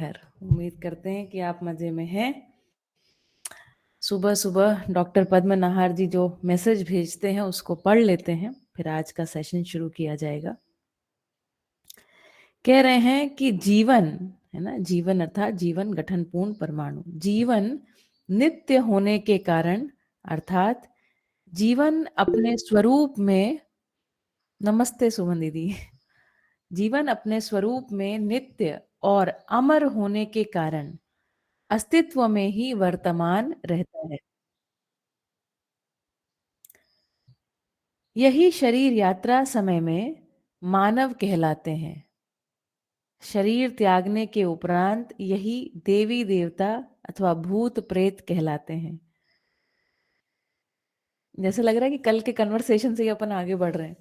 खैर, उम्मीद करते हैं कि आप मजे में हैं। सुबह सुबह डॉक्टर पद्म नाहर जी जो मैसेज भेजते हैं उसको पढ़ लेते हैं, फिर आज का सेशन शुरू किया जाएगा। कह रहे हैं कि जीवन है ना, जीवन अर्थात जीवन गठन पूर्ण परमाणु, जीवन नित्य होने के कारण अर्थात जीवन अपने स्वरूप में, नमस्ते सुमन दीदी, जीवन अपने स्वरूप में नित्य और अमर होने के कारण अस्तित्व में ही वर्तमान रहता है। यही शरीर यात्रा समय में मानव कहलाते हैं। शरीर त्यागने के उपरांत यही देवी देवता अथवा भूत प्रेत कहलाते हैं। जैसे लग रहा है कि कल के कन्वर्सेशन से ही अपन आगे बढ़ रहे हैं।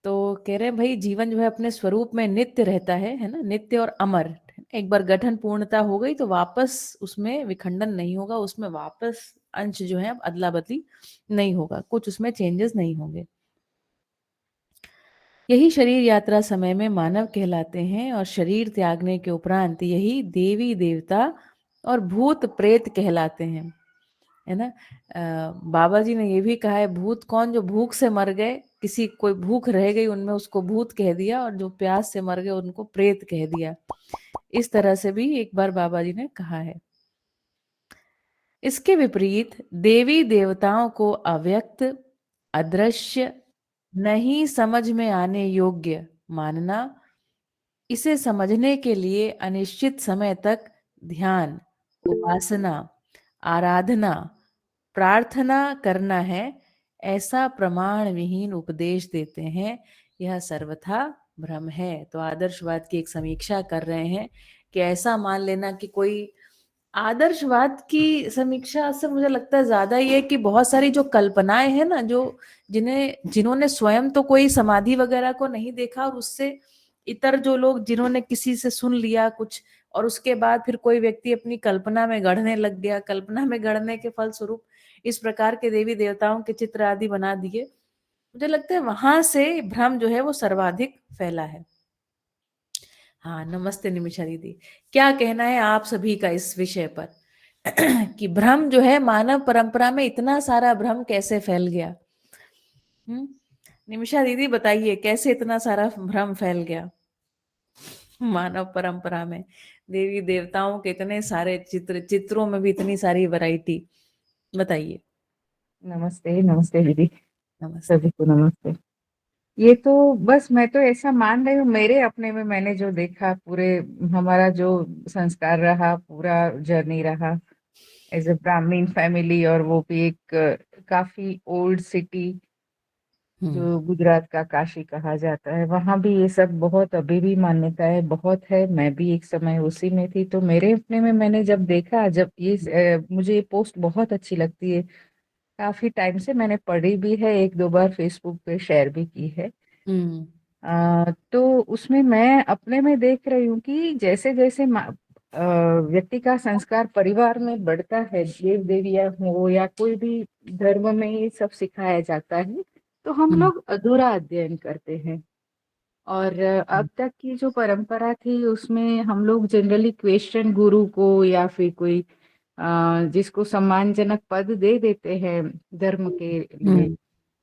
तो कह रहे हैं भाई जीवन जो है अपने स्वरूप में नित्य रहता है ना, नित्य और अमर। एक बार गठन पूर्णता हो गई तो वापस उसमें विखंडन नहीं होगा, उसमें वापस अंश जो है अदला बदली नहीं होगा, कुछ उसमें चेंजेस नहीं होंगे। यही शरीर यात्रा समय में मानव कहलाते हैं और शरीर त्यागने के उपरांत यही देवी देवता और भूत प्रेत कहलाते हैं, है ना। बाबा जी ने ये भी कहा है, भूत कौन? जो भूख से मर गए, किसी कोई भूख रह गई उनमें, उसको भूत कह दिया, और जो प्यास से मर गए उनको प्रेत कह दिया। इस तरह से भी एक बार बाबा जी ने कहा है। इसके विपरीत देवी देवताओं को अव्यक्त, अदृश्य, नहीं समझ में आने योग्य मानना, इसे समझने के लिए अनिश्चित समय तक ध्यान, उपासना, आराधना, प्रार्थना करना है, ऐसा प्रमाण विहीन उपदेश देते हैं। यह सर्वथा भ्रम है। तो आदर्शवाद की एक समीक्षा कर रहे हैं कि ऐसा मान लेना कि कोई आदर्शवाद की समीक्षा से मुझे लगता है ज्यादा ये कि बहुत सारी जो कल्पनाएं हैं ना, जो जिन्होंने स्वयं तो कोई समाधि वगैरह को नहीं देखा, और उससे इतर जो लोग जिन्होंने किसी से सुन लिया कुछ, और उसके बाद फिर कोई व्यक्ति अपनी कल्पना में गढ़ने लग गया, कल्पना में गढ़ने के फलस्वरूप इस प्रकार के देवी देवताओं के चित्र आदि बना दिए, मुझे लगता है वहां से भ्रम जो है वो सर्वाधिक फैला है। हाँ, नमस्ते निमिषा दीदी, क्या कहना है आप सभी का इस विषय पर कि भ्रम जो है मानव परंपरा में इतना सारा भ्रम कैसे फैल गया? निमिषा दीदी बताइए, कैसे इतना सारा भ्रम फैल गया मानव परंपरा में? देवी देवताओं के इतने सारे चित्र, चित्रों में भी इतनी सारी वैरायटी, बताइए। नमस्ते नमस्ते दीदी। नमस्ते। सभी को नमस्ते। ये तो बस मैं तो ऐसा मान रही हूँ, मेरे अपने में मैंने जो देखा, पूरे हमारा जो संस्कार रहा, पूरा जर्नी रहा एज ए ब्राह्मण फैमिली, और वो भी एक काफी ओल्ड सिटी हम्म। जो गुजरात का काशी कहा जाता है, वहां भी ये सब बहुत अभी भी मान्यताएं बहुत है। मैं भी एक समय उसी में थी, तो मेरे अपने में मैंने जब देखा, जब ये मुझे ये पोस्ट बहुत अच्छी लगती है। काफी टाइम से मैंने पढ़ी भी है, एक दो बार फेसबुक पे शेयर भी की है। हम्म। तो उसमें मैं अपने में देख रही हूँ कि जैसे जैसे व्यक्ति का संस्कार परिवार में बढ़ता है, देव देवियां हो या कोई भी धर्म में ये सब सिखाया जाता है, तो हम हम्म। लोग अधूरा अध्ययन करते हैं। और अब तक की जो परंपरा थी उसमें हम लोग जनरली क्वेश्चन गुरु को, या फिर कोई जिसको सम्मानजनक पद दे देते हैं धर्म के लिए, हम्म।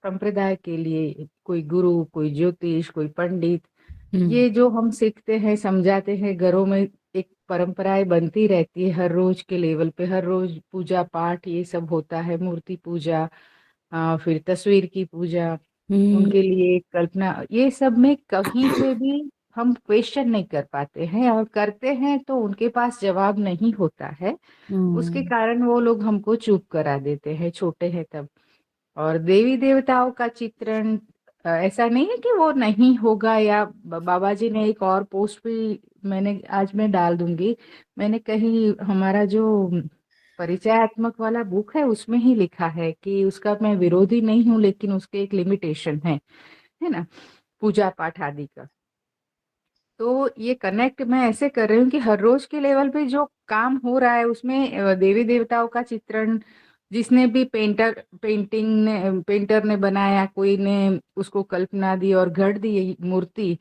संप्रदाय के लिए, कोई गुरु, कोई ज्योतिष, कोई पंडित, हम्म। ये जो हम सीखते हैं समझाते हैं घरों में, एक परंपराएं बनती रहती है हर रोज के लेवल पे। हर रोज पूजा पाठ ये सब होता है, मूर्ति पूजा, फिर तस्वीर की पूजा, हम्म। उनके लिए कल्पना, ये सब में कहीं पे भी हम क्वेश्चन नहीं कर पाते हैं, और करते हैं तो उनके पास जवाब नहीं होता है। उसके हम्म। कारण वो लोग हमको चुप करा देते हैं, छोटे हैं तब। और देवी देवताओं का चित्रण, ऐसा नहीं है कि वो नहीं होगा, या बाबा जी ने एक और पोस्ट भी, मैंने आज मैं डाल दूंगी, मैंने कहीं हमारा जो परिचयात्मक वाला बुक है उसमें ही लिखा है कि उसका मैं विरोधी नहीं हूँ, लेकिन उसके एक लिमिटेशन है ना, पूजा पाठ आदि का। तो ये कनेक्ट मैं ऐसे कर रही हूँ कि हर रोज के लेवल पे जो काम हो रहा है उसमें देवी देवताओं का चित्रण, जिसने भी पेंटर ने बनाया, कोई ने उसको कल्पना दी और गढ़ दी ये मूर्ति,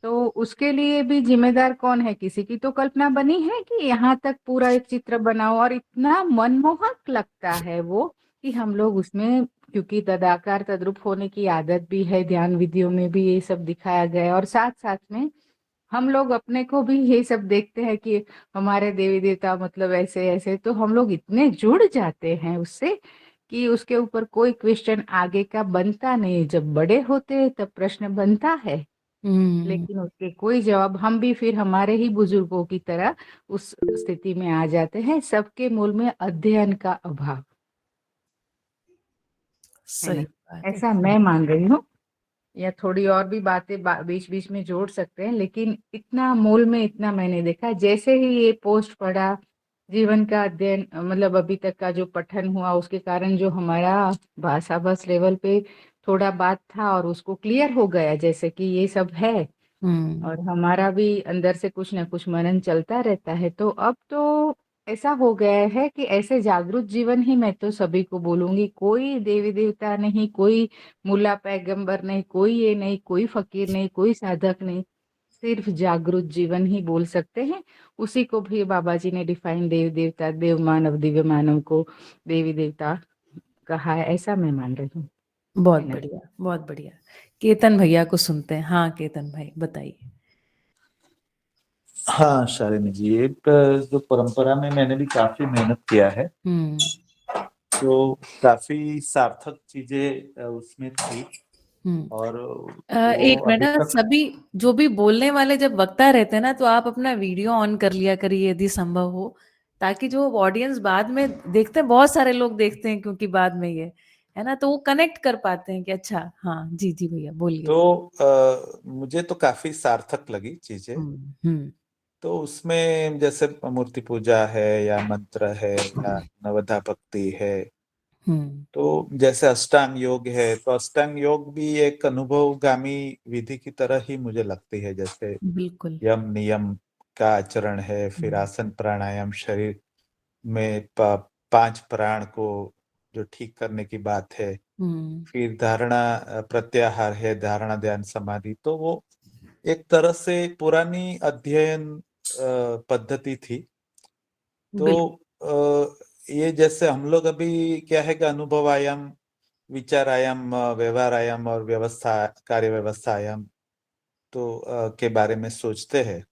तो उसके लिए भी जिम्मेदार कौन है? किसी की तो कल्पना बनी है कि यहाँ तक पूरा एक चित्र बनाओ, और इतना मनमोहक लगता है वो कि हम लोग उसमें, क्योंकि तदाकार तद्रूप होने की आदत भी है, ध्यान विधियों में भी ये सब दिखाया गया है, और साथ साथ में हम लोग अपने को भी ये सब देखते हैं कि हमारे देवी देवता मतलब ऐसे ऐसे, तो हम लोग इतने जुड़ जाते हैं उससे कि उसके ऊपर कोई क्वेश्चन आगे का बनता नहीं। जब बड़े होते हैं तब प्रश्न बनता है, हम्म। लेकिन उसके कोई जवाब, हम भी फिर हमारे ही बुजुर्गों की तरह उस स्थिति में आ जाते हैं। सबके मूल में अध्ययन का अभाव है सही ना, बात है। ऐसा मैं मान रही हूँ। या थोड़ी और भी बातें बीच बीच में जोड़ सकते हैं, लेकिन इतना मूल में इतना मैंने देखा, जैसे ही ये पोस्ट पढ़ा, जीवन का अध्ययन मतलब अभी तक का जो पठन हुआ, उसके कारण जो हमारा भाषा बस लेवल पे थोड़ा बात था और उसको क्लियर हो गया जैसे कि ये सब है, हम्म। और हमारा भी अंदर से कुछ ना कुछ मनन चलता रहता है। तो अब तो ऐसा हो गया है कि ऐसे जागरूक जीवन ही मैं तो सभी को बोलूंगी। कोई देवी देवता नहीं, कोई मुल्ला पैगंबर नहीं, कोई ये नहीं, कोई फकीर नहीं, कोई साधक नहीं, सिर्फ जागरूक जीवन ही बोल सकते हैं। उसी को भी बाबा जी ने डिफाइन देव देवता, देव मानव, दिव्य मानव को देवी देवता कहा है, ऐसा मैं मान रही हूँ, बहुत है ना। बढ़िया, बहुत बढ़िया। केतन भैया को सुनते हैं। हाँ केतन भाई बताइए। हाँ शालिनी जी, एक जो परंपरा में मैंने भी काफी मेहनत किया है, हम्म। तो काफी सार्थक चीजें उसमें थी। हम्म। और वो एक मिनट अभी ना, तक सभी जो भी बोलने वाले जब वक्ता रहते हैं ना, तो आप अपना वीडियो ऑन कर लिया करिए यदि संभव हो, ताकि जो ऑडियंस बाद में देखते हैं, बहुत सारे लोग देखते हैं क्योंकि बाद में ये है ना, तो वो कनेक्ट कर पाते हैं कि अच्छा हाँ जी जी भैया बोलिए। तो मुझे तो काफी सार्थक लगी चीजें। हम्म। तो उसमें जैसे मूर्ति पूजा है या मंत्र है या नवधा भक्ति है, हम्म। तो जैसे अष्टांग योग है, तो अष्टांग योग भी एक अनुभवगामी विधि की तरह ही मुझे लगती है। जैसे बिल्कुल। यम नियम का आचरण है, फिर हम्म। आसन प्राणायाम, शरीर में पांच प्राण को जो ठीक करने की बात है, हम्म। फिर धारणा प्रत्याहार है, धारणा ध्यान समाधि। तो वो एक तरह से पुरानी अध्ययन पद्धति थी। तो बिल्कुल। ये जैसे हम लोग अभी क्या है कि अनुभव आयाम, विचार आयाम, व्यवहार आयाम और व्यवस्था, कार्य व्यवस्था आयाम तो के बारे में सोचते हैं।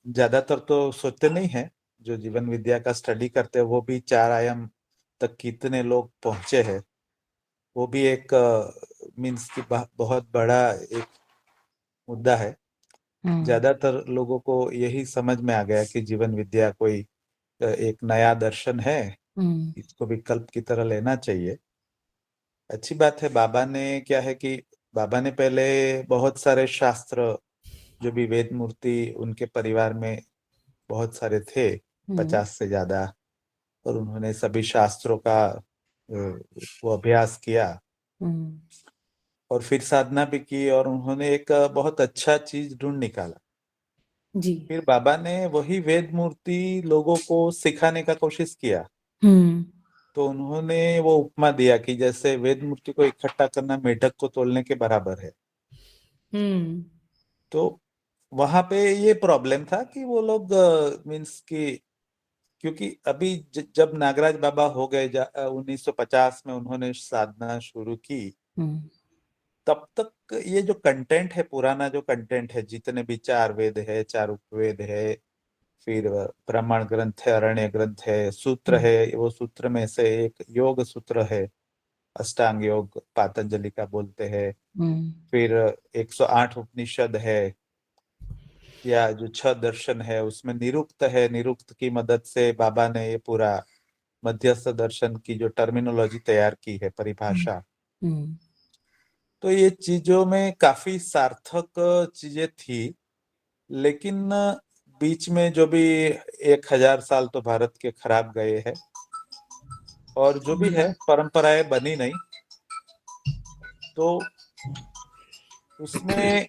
ज्यादातर तो सोचते नहीं है। जो जीवन विद्या का स्टडी करते हैं वो भी चार आयाम तक कितने लोग पहुंचे हैं, वो भी एक मीन्स की बहुत बड़ा एक मुद्दा है। हम्म। ज्यादातर लोगों को यही समझ में आ गया कि जीवन विद्या कोई एक नया दर्शन है, हम्म। इसको विकल्प की तरह लेना चाहिए। अच्छी बात है। बाबा ने क्या है कि बाबा ने पहले बहुत सारे शास्त्र, जो भी वेद मूर्ति उनके परिवार में बहुत सारे थे, हम्म। 50 से ज्यादा, और उन्होंने सभी शास्त्रों का वो अभ्यास किया हम्म। और फिर साधना भी की, और उन्होंने एक बहुत अच्छा चीज ढूंढ निकाला। जी। फिर बाबा ने वही वेद मूर्ति लोगों को सिखाने का कोशिश किया। हम्म। तो उन्होंने वो उपमा दिया कि जैसे वेद मूर्ति को इकट्ठा करना मेढक को तोलने के बराबर है। हम्म। तो वहां पे ये प्रॉब्लम था कि वो लोग मीन्स की, क्योंकि अभी जब नागराज बाबा हो गए 1950 में उन्होंने साधना शुरू की, हम्म। तब तक ये जो कंटेंट है, पुराना जो कंटेंट है, जितने भी चार वेद है, चार उपवेद है, फिर ब्राह्मण ग्रंथ है, अरण्य ग्रंथ है, सूत्र हम्म। है, वो सूत्र में से एक योग सूत्र है, अष्टांग योग पातंजलि का बोलते हैं। हम्म। फिर 108 उपनिषद है, या जो छह दर्शन है उसमें निरुक्त है, निरुक्त की मदद से बाबा ने ये पूरा मध्यस्थ दर्शन की जो टर्मिनोलॉजी तैयार की है, परिभाषा। हम्म। तो ये चीजों में काफी सार्थक चीजें थी। लेकिन बीच में जो भी 1000 साल तो भारत के खराब गए हैं, और जो भी है परंपराएं बनी नहीं। तो उसमें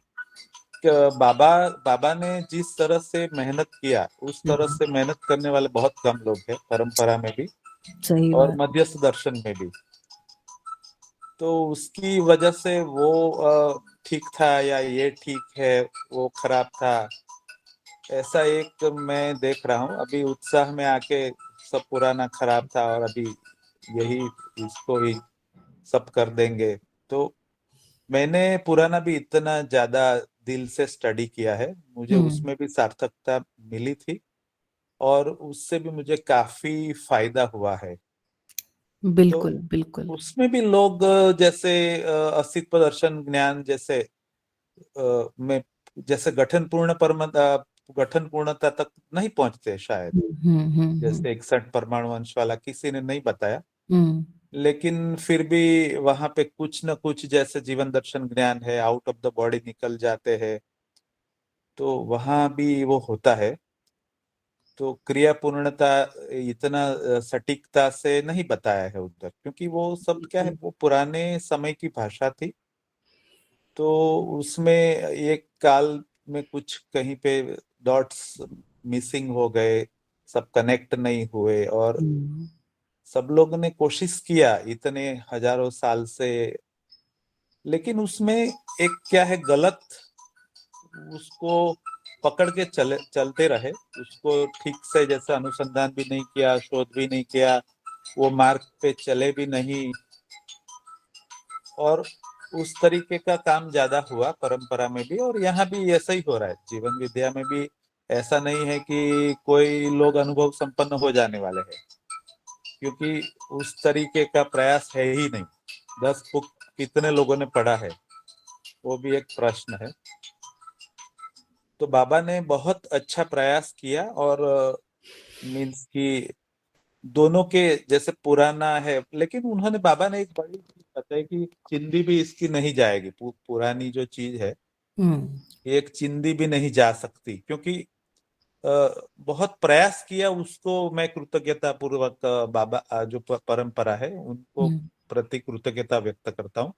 बाबा बाबा ने जिस तरह से मेहनत किया, उस तरह हम्म। से मेहनत करने वाले बहुत कम लोग हैं, परंपरा में भी सही और बात। मध्यस्थ दर्शन में भी। तो उसकी वजह से वो ठीक था या ये ठीक है, वो खराब था, ऐसा एक मैं देख रहा हूँ। अभी उत्साह में आके सब पुराना खराब था और अभी यही, इसको ही सब कर देंगे। तो मैंने पुराना भी इतना ज्यादा दिल से स्टडी किया है, मुझे उसमें भी सार्थकता मिली थी और उससे भी मुझे काफी फायदा हुआ है। तो बिल्कुल, बिल्कुल। उसमें भी लोग जैसे अस्तित्व दर्शन ज्ञान जैसे में जैसे गठन पूर्णता तक नहीं पहुंचते शायद, जैसे 61 परमाणु वंश वाला किसी ने नहीं बताया, लेकिन फिर भी वहां पे कुछ न कुछ जैसे जीवन दर्शन ज्ञान है, आउट ऑफ द बॉडी निकल जाते हैं, तो वहां भी वो होता है। तो क्रिया पूर्णता इतना सटीकता से नहीं बताया है उधर, क्योंकि वो सब क्या है, वो पुराने समय की भाषा थी। तो उसमें एक काल में कुछ कहीं पे डॉट्स मिसिंग हो गए, सब कनेक्ट नहीं हुए, और सब लोगों ने कोशिश किया इतने हजारों साल से, लेकिन उसमें एक क्या है गलत, उसको पकड़ के चलते रहे, उसको ठीक से जैसे अनुसंधान भी नहीं किया, शोध भी नहीं किया, वो मार्ग पे चले भी नहीं, और उस तरीके का काम ज्यादा हुआ परंपरा में भी, और यहाँ भी ऐसा ही हो रहा है। जीवन विद्या में भी ऐसा नहीं है कि कोई लोग अनुभव संपन्न हो जाने वाले हैं, क्योंकि उस तरीके का प्रयास है ही नहीं। 10 बुक कितने लोगों ने पढ़ा है, वो भी एक प्रश्न है। तो बाबा ने बहुत अच्छा प्रयास किया, और मीन्स कि दोनों के जैसे पुराना है, लेकिन उन्होंने, बाबा ने एक बड़ी चीज बताई कि चिंदी भी इसकी नहीं जाएगी, पुरानी जो चीज है, एक चिंदी भी नहीं जा सकती, क्योंकि बहुत प्रयास किया उसको। मैं कृतज्ञता पूर्वक बाबा जो परंपरा है उनको प्रति कृतज्ञता व्यक्त करता हूँ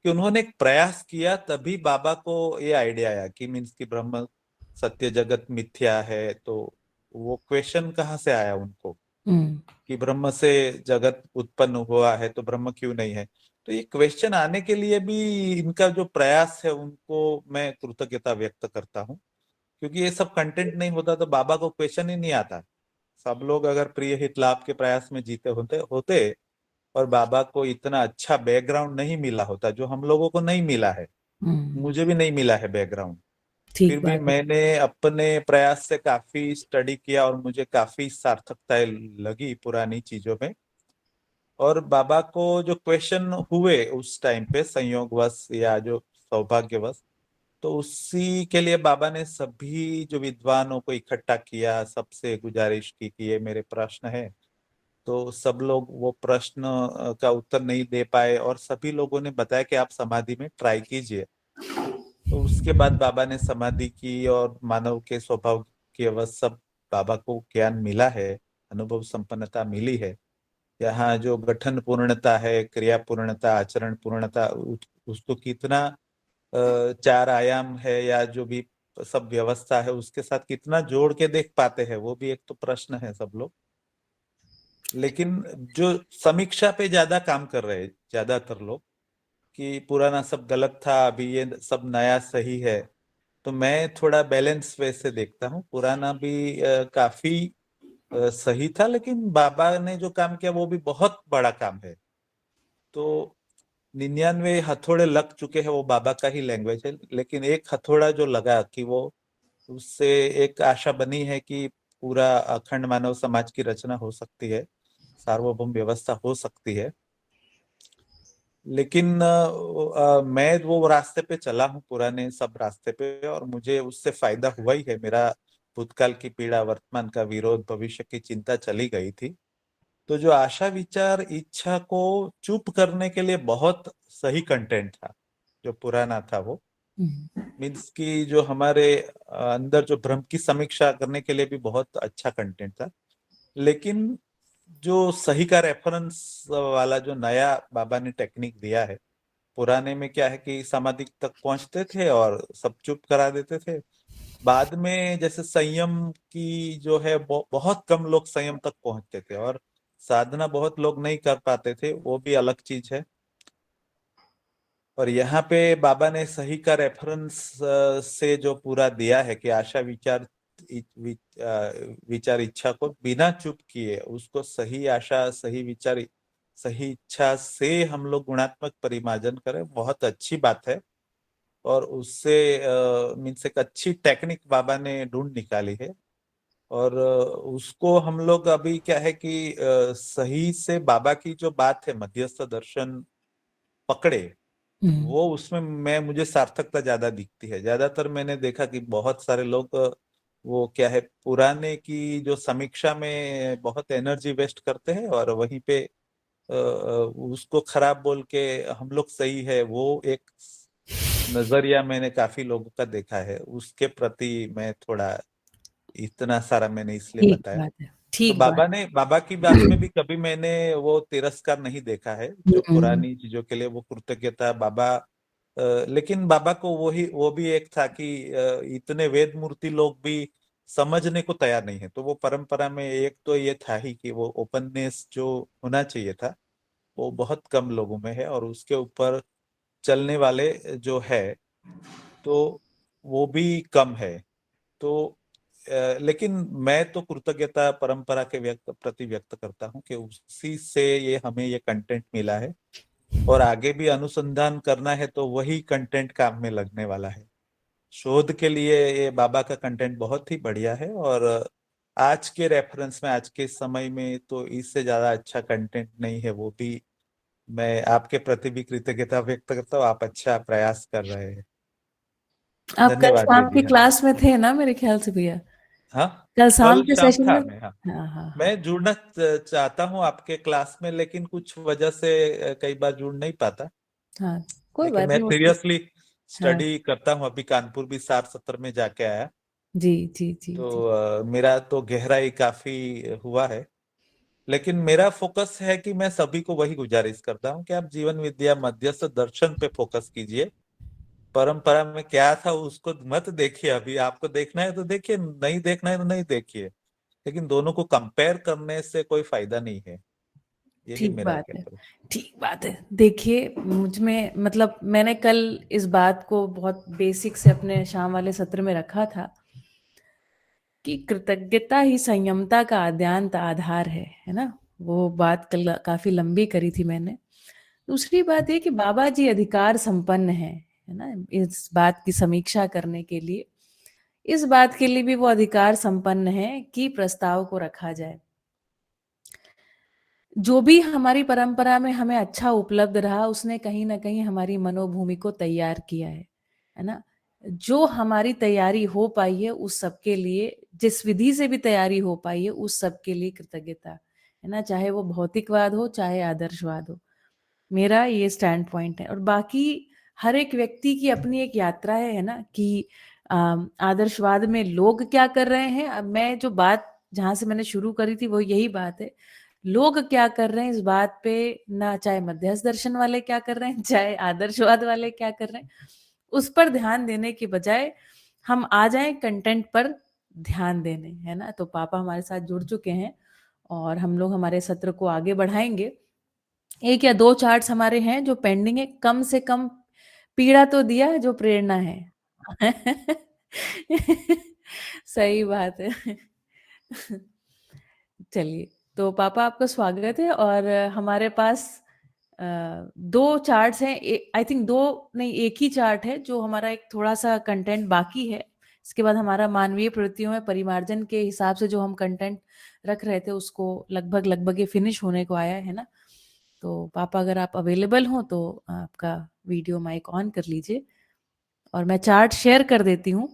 कि उन्होंने एक प्रयास किया, तभी बाबा को ये आइडिया आया कि मीन्स कि ब्रह्म सत्य जगत मिथ्या है। तो वो क्वेश्चन कहाँ से आया उनको कि ब्रह्म से जगत उत्पन्न हुआ है तो ब्रह्म क्यों नहीं है। तो ये क्वेश्चन आने के लिए भी इनका जो प्रयास है उनको मैं कृतज्ञता व्यक्त करता हूँ, क्योंकि ये सब कंटेंट नहीं होता तो बाबा को क्वेश्चन ही नहीं आता। सब लोग अगर प्रिय हित लाभ के प्रयास में जीते होते होते और बाबा को इतना अच्छा बैकग्राउंड नहीं मिला होता, जो हम लोगों को नहीं मिला है, मुझे भी नहीं मिला है बैकग्राउंड, फिर ठीक भी बात है। मैंने अपने प्रयास से काफी स्टडी किया और मुझे काफी सार्थकताएं लगी पुरानी चीजों में। और बाबा को जो क्वेश्चन हुए उस टाइम पे संयोगवश या जो सौभाग्यवश, तो उसी के लिए बाबा ने सभी जो विद्वानों को इकट्ठा किया, सबसे गुजारिश की कि ये मेरे प्रश्न है। तो सब लोग वो प्रश्न का उत्तर नहीं दे पाए, और सभी लोगों ने बताया कि आप समाधि में ट्राई कीजिए। तो उसके बाद बाबा ने समाधि की, और मानव के स्वभाव के वश सब बाबा को ज्ञान मिला है, अनुभव संपन्नता मिली है। यहाँ जो गठन पूर्णता है, क्रिया पूर्णता, आचरण पूर्णता, उसको कितना 4 आयाम है या जो भी सब व्यवस्था है उसके साथ कितना जोड़ के देख पाते हैं, वो भी एक तो प्रश्न है सब लोग। लेकिन जो समीक्षा पे ज्यादा काम कर रहे हैं ज्यादातर लोग, कि पुराना सब गलत था, अभी ये सब नया सही है। तो मैं थोड़ा बैलेंस वे से देखता हूँ, पुराना भी काफी सही था, लेकिन बाबा ने जो काम किया वो भी बहुत बड़ा काम है। तो 99 हथौड़े लग चुके हैं, वो बाबा का ही लैंग्वेज है, लेकिन एक हथौड़ा जो लगा कि वो, उससे एक आशा बनी है कि पूरा अखंड मानव समाज की रचना हो सकती है, सार्वभौम व्यवस्था हो सकती है। लेकिन मैं वो रास्ते पे चला हूँ, पुराने सब रास्ते पे, और मुझे उससे फायदा हुआ ही है। मेरा भूतकाल की पीड़ा, वर्तमान का विरोध, भविष्य की चिंता चली गई थी। तो जो आशा विचार इच्छा को चुप करने के लिए बहुत सही कंटेंट था जो पुराना था वो, मीन्स की जो हमारे अंदर जो भ्रम की समीक्षा करने के लिए भी बहुत अच्छा कंटेंट था। लेकिन जो सही का रेफरेंस वाला जो नया बाबा ने टेक्निक दिया है, पुराने में क्या है कि समाधि तक पहुंचते थे और सब चुप करा देते थे। बाद में जैसे संयम की जो है, बहुत कम लोग संयम तक पहुंचते थे, और साधना बहुत लोग नहीं कर पाते थे, वो भी अलग चीज है। और यहाँ पे बाबा ने सही का रेफरेंस से जो पूरा दिया है कि आशा विचार विचार इच्छा को बिना चुप किए उसको सही आशा सही विचार सही इच्छा से हम लोग गुणात्मक परिमार्जन करें, बहुत अच्छी बात है। और उससे मीन्स एक अच्छी टेक्निक बाबा ने ढूंढ निकाली है। और उसको हम लोग अभी क्या है कि सही से बाबा की जो बात है मध्यस्थ दर्शन पकड़े, वो उसमें मैं मुझे सार्थकता ज्यादा दिखती है। ज्यादातर मैंने देखा कि बहुत सारे लोग वो क्या है पुराने की जो समीक्षा में बहुत एनर्जी वेस्ट करते हैं और वहीं पे उसको खराब बोल के हम लोग सही है, वो एक नजरिया मैंने काफी लोगों का देखा है। उसके प्रति मैं थोड़ा इतना सारा मैंने इसलिए ठीक बताया। बात है, तो ठीक बात। बाबा की बात में भी कभी मैंने वो तिरस्कार नहीं देखा है, जो हम्म, पुरानी चीजों के लिए वो कृतज्ञता बाबा। लेकिन बाबा को वो भी एक था कि इतने वेद मूर्ति लोग भी समझने को तैयार नहीं है। तो वो परंपरा में एक तो ये था ही कि वो ओपननेस जो होना चाहिए था वो बहुत कम लोगों में है, और उसके ऊपर चलने वाले जो है तो वो भी कम है। तो लेकिन मैं तो कृतज्ञता परंपरा के प्रति व्यक्त करता हूँ कि उसी से ये हमें ये कंटेंट मिला है, और आगे भी अनुसंधान करना है तो वही कंटेंट काम में लगने वाला है। शोध के लिए ये बाबा का कंटेंट बहुत ही बढ़िया है, और आज के रेफरेंस में आज के समय में तो इससे ज्यादा अच्छा कंटेंट नहीं है। वो भी मैं आपके प्रति भी कृतज्ञता व्यक्त करता हूँ, आप अच्छा प्रयास कर रहे हैं। आप कल धन्यवाद शाम दीदी। की हाँ क्लास में थे ना मेरे ख्याल से भैया? हाँ, कल शाम कल के शाम सेशन में। था मैं, हाँ। हाँ हाँ हाँ। मैं जुड़ना चाहता हूँ आपके क्लास में, लेकिन कुछ वजह से कई बार जुड़ नहीं पाता। हाँ, कोई लेकिन बात मैं नहीं उसको। सीरियसली हाँ, स्टडी करता हूँ। अभी कानपुर भी सार सत्र में जाके आया, जी जी जी जी। तो मेरा तो गहराई काफी हुआ है। लेकिन मेरा फोकस है कि मैं सभी को वही गुजारिश करता हूँ कि आप जीवन विद्या मध्यस्थ दर्शन पे फोकस कीजिए। परंपरा में क्या था उसको मत देखिए। अभी आपको देखना है तो देखिए, नहीं देखना है तो नहीं देखिए, लेकिन दोनों को कंपेयर करने से कोई फायदा नहीं है। यही ठीक मेरा बात है, कहना है। ठीक बात है। देखिए मुझ में मतलब मैंने कल इस बात को बहुत बेसिक से अपने शाम वाले सत्र में रखा था कि कृतज्ञता ही संयमता का आद्यांत आधार है ना? वो बात कल काफी लंबी करी थी मैंने। दूसरी बात ये कि बाबा जी अधिकार संपन्न है ना? इस बात की समीक्षा करने के लिए, इस बात के लिए भी वो अधिकार संपन्न है कि प्रस्ताव को रखा जाए। जो भी हमारी परंपरा में हमें अच्छा उपलब्ध रहा उसने कहीं न कहीं हमारी मनोभूमि को तैयार किया है ना? जो हमारी तैयारी हो पाई है उस सब के लिए, जिस विधि से भी तैयारी हो पाई है उस सब के लिए कृतज्ञता, है ना? चाहे वो भौतिकवाद हो, चाहे आदर्शवाद हो। मेरा ये स्टैंड पॉइंट है। और बाकी हर एक व्यक्ति की अपनी एक यात्रा है ना? कि आदर्शवाद में लोग क्या कर रहे हैं। अब मैं जो बात जहाँ से मैंने शुरू करी थी वो यही बात है। लोग क्या कर रहे हैं इस बात पे, ना चाहे मध्यस्थ दर्शन वाले क्या कर रहे हैं, चाहे आदर्शवाद वाले क्या कर रहे हैं, उस पर ध्यान देने की बजाय हम आ जाएं कंटेंट पर ध्यान देने, है ना? तो पापा हमारे साथ जुड़ चुके हैं और हम लोग हमारे सत्र को आगे बढ़ाएंगे। 1 या 2 चार्ट्स हमारे हैं जो पेंडिंग है, कम से कम पीड़ा तो दिया जो प्रेरणा है। सही बात है। चलिए, तो पापा आपका स्वागत है। और हमारे पास 2 चार्ट्स हैं। आई थिंक 2 नहीं 1 ही चार्ट है जो हमारा एक थोड़ा-सा कंटेंट बाकी है। इसके बाद हमारा मानवीय प्रवृत्तियों में परिमार्जन के हिसाब से जो हम कंटेंट रख रहे थे उसको लगभग ये फिनिश होने को आया है ना? तो पापा अगर आप अवेलेबल हों तो आपका वीडियो माइक ऑन कर लीजिए और मैं चार्ट शेयर कर देती हूँ।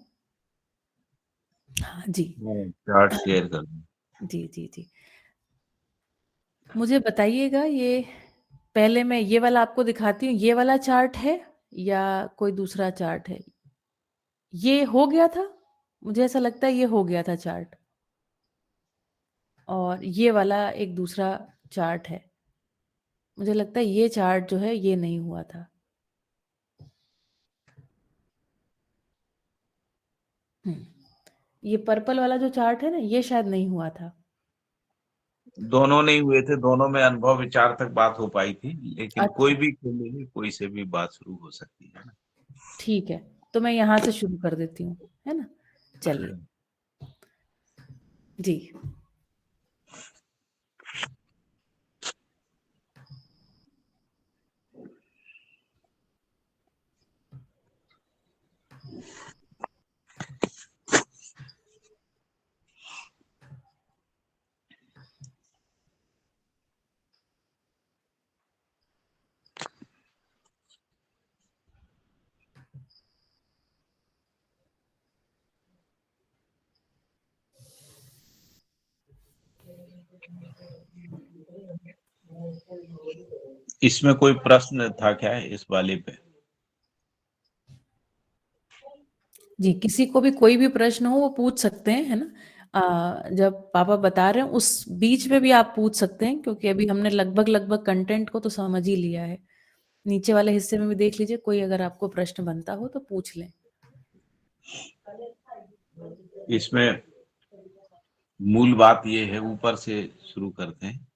हाँ जी। चार्ट शेयर कर दूं। जी, जी, जी। मुझे बताइएगा ये, पहले मैं ये वाला आपको दिखाती हूँ, ये वाला चार्ट है या कोई दूसरा चार्ट है? ये हो गया था? मुझे ऐसा लगता है ये हो गया था चार्ट। और ये वाला एक दूसरा चार्ट है। मुझे लगता है ये चार्ट जो है ये नहीं हुआ था। हुँ। ये पर्पल वाला जो चार्ट है ना, ये शायद नहीं हुआ था। दोनों नहीं हुए थे, दोनों में अनुभव विचार तक बात हो पाई थी, लेकिन अच्छा। कोई भी खेले में कोई से भी बात शुरू हो सकती है ना। ठीक है, तो मैं यहाँ से शुरू कर देती हूँ, है ना? चलिए जी। इसमें कोई प्रश्न था क्या इस वाले पे? जी, किसी को भी कोई भी प्रश्न हो वो पूछ सकते हैं, है ना? जब पापा बता रहे हैं उस बीच में भी आप पूछ सकते हैं, क्योंकि अभी हमने लगभग कंटेंट को तो समझ ही लिया है। नीचे वाले हिस्से में भी देख लीजिए, कोई अगर आपको प्रश्न बनता हो तो पूछ लें। इसमें मूल बात ये है, ऊपर से शुरू करते हैं।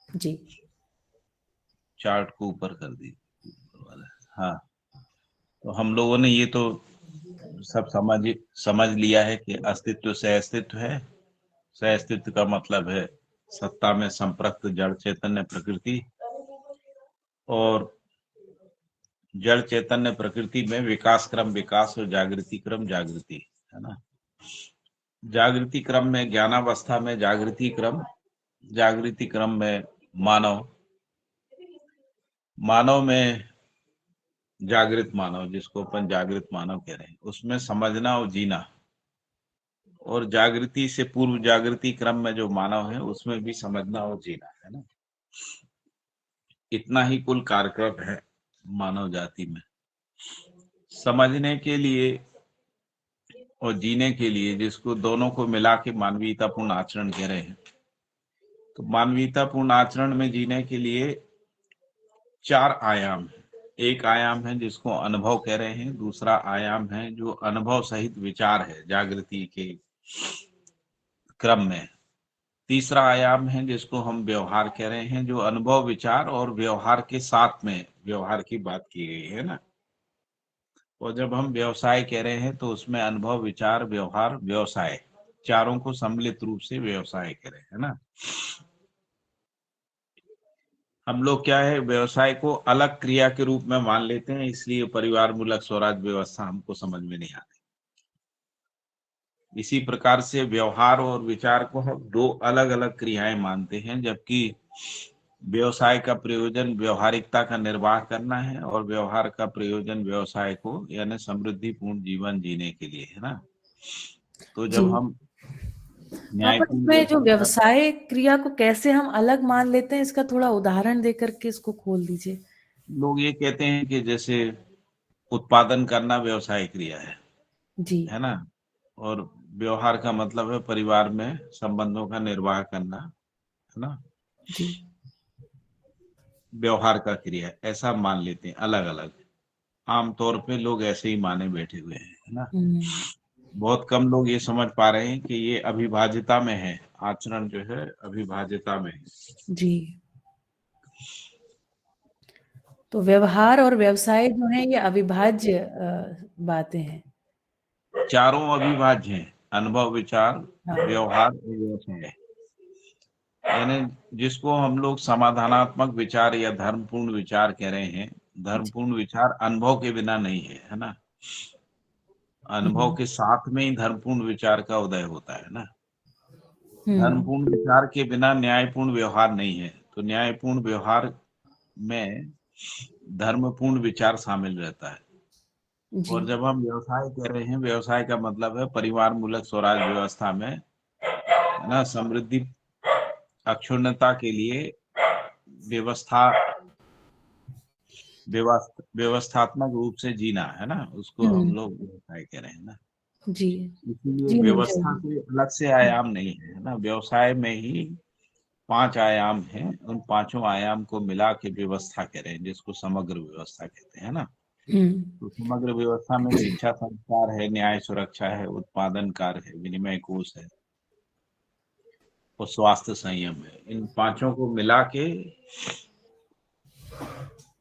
जी। चार्ट को ऊपर कर दी, ऊपर वाला। हाँ, तो हम लोगों ने ये तो सब समझ लिया है कि अस्तित्व से अस्तित्व है। सह अस्तित्व का मतलब है सत्ता में संप्रक्त जड़ चैतन्य प्रकृति, और जड़ चैतन्य प्रकृति में विकास क्रम विकास और जागृति क्रम जागृति, है ना। जागृति क्रम में ज्ञानावस्था में जागृति क्रम में मानव में जागृत मानव, जिसको अपन जागृत मानव कह रहे हैं, उसमें समझना और जीना, और जागृति से पूर्व जागृति क्रम में जो मानव है उसमें भी समझना और जीना, है ना। इतना ही कुल कार्यक्रम है मानव जाति में। समझने के लिए और जीने के लिए, जिसको दोनों को मिला के मानवीयतापूर्ण आचरण कह रहे हैं, तो मानवीयतापूर्ण आचरण में जीने के लिए 4 आयाम है। एक आयाम है जिसको अनुभव कह रहे हैं, दूसरा आयाम है जो अनुभव सहित विचार है जागृति के क्रम में, तीसरा आयाम है जिसको हम व्यवहार कह रहे हैं, जो अनुभव विचार और व्यवहार के साथ में व्यवहार की बात की गई है ना। और जब हम व्यवसाय कह रहे हैं तो उसमें अनुभव विचार व्यवहार व्यवसाय चारों को सम्मिलित रूप से व्यवसाय कह रहे हैं, है ना। हम लोग क्या है, व्यवसाय को अलग क्रिया के रूप में मान लेते हैं, इसलिए परिवार मूलक स्वराज व्यवस्था हमको समझ में नहीं आती। इसी प्रकार से व्यवहार और विचार को हम 2 अलग अलग क्रियाएं मानते हैं, जबकि व्यवसाय का प्रयोजन व्यवहारिकता का निर्वाह करना है और व्यवहार का प्रयोजन व्यवसाय को यानी समृद्धिपूर्ण जीवन जीने के लिए, है ना। तो जी। जब हम पापा, न्यायपूर्ण इसमें जो व्यवहार व्यवसाय क्रिया को कैसे हम अलग मान लेते हैं, इसका थोड़ा उदाहरण देकर के इसको खोल दीजिए। लोग ये कहते हैं कि जैसे उत्पादन करना व्यवसाय क्रिया जी। है ना, और व्यवहार का मतलब है परिवार में संबंधों का निर्वाह करना, है ना। जी। व्यवहार का क्रिया ऐसा मान लेते हैं अलग अलग, आमतौर पे लोग ऐसे ही माने बैठे हुए हैं, है ना। बहुत कम लोग ये समझ पा रहे हैं कि ये अविभाज्यता में है, आचरण जो है अविभाज्यता में है। जी। तो व्यवहार और व्यवसाय जो है ये अविभाज्य बातें हैं। चारों अविभाज्य हैं, अनुभव विचार हाँ। व्यवहार और व्यवसाय, यानी जिसको हम लोग समाधानात्मक विचार या धर्मपूर्ण विचार कह रहे हैं। धर्मपूर्ण विचार अनुभव के बिना नहीं है ना। अनुभव के साथ में ही धर्मपूर्ण विचार का उदय होता है ना। धर्मपूर्ण विचार के बिना न्यायपूर्ण व्यवहार नहीं है, तो न्यायपूर्ण व्यवहार में धर्मपूर्ण विचार शामिल रहता है। जी। और जब हम व्यवसाय कह रहे हैं, व्यवसाय का मतलब है परिवार मूलक स्वराज व्यवस्था में, है ना, समृद्धि अक्षुण्णता के लिए व्यवस्थात्मक रूप से जीना, है ना, उसको हम लोग व्यवसाय कह रहे हैं ना। जी। इसीलिए जी नहीं व्यवस्था चाहिए। से अलग से आयाम नहीं है ना। व्यवसाय में ही 5 आयाम हैं, उन 5 आयाम को मिला के व्यवस्था कह रहे हैं, जिसको समग्र व्यवस्था कहते हैं ना। तो समग्र व्यवस्था में शिक्षा संस्कार है, न्याय सुरक्षा है, उत्पादन कार्य है, विनिमय कोष है, और स्वास्थ्य संयम है। इन पांचों को मिला के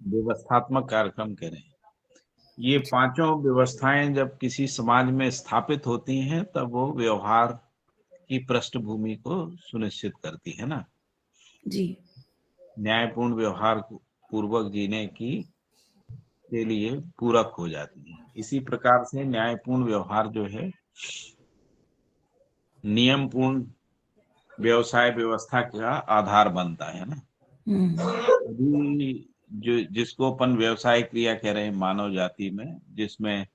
व्यवस्थात्मक कार्यक्रम करें। ये पांचों व्यवस्थाएं जब किसी समाज में स्थापित होती हैं तब वो व्यवहार की पृष्ठभूमि को सुनिश्चित करती है ना। जी। न्यायपूर्ण व्यवहार पूर्वक जीने की के लिए पूरक हो जाती है। इसी प्रकार से न्यायपूर्ण व्यवहार जो है नियमपूर्ण व्यवसाय व्यवस्था का आधार बनता है ना। अभी जो जिसको अपन व्यवसाय क्रिया कह रहे हैं मानव जाति में, जिसमें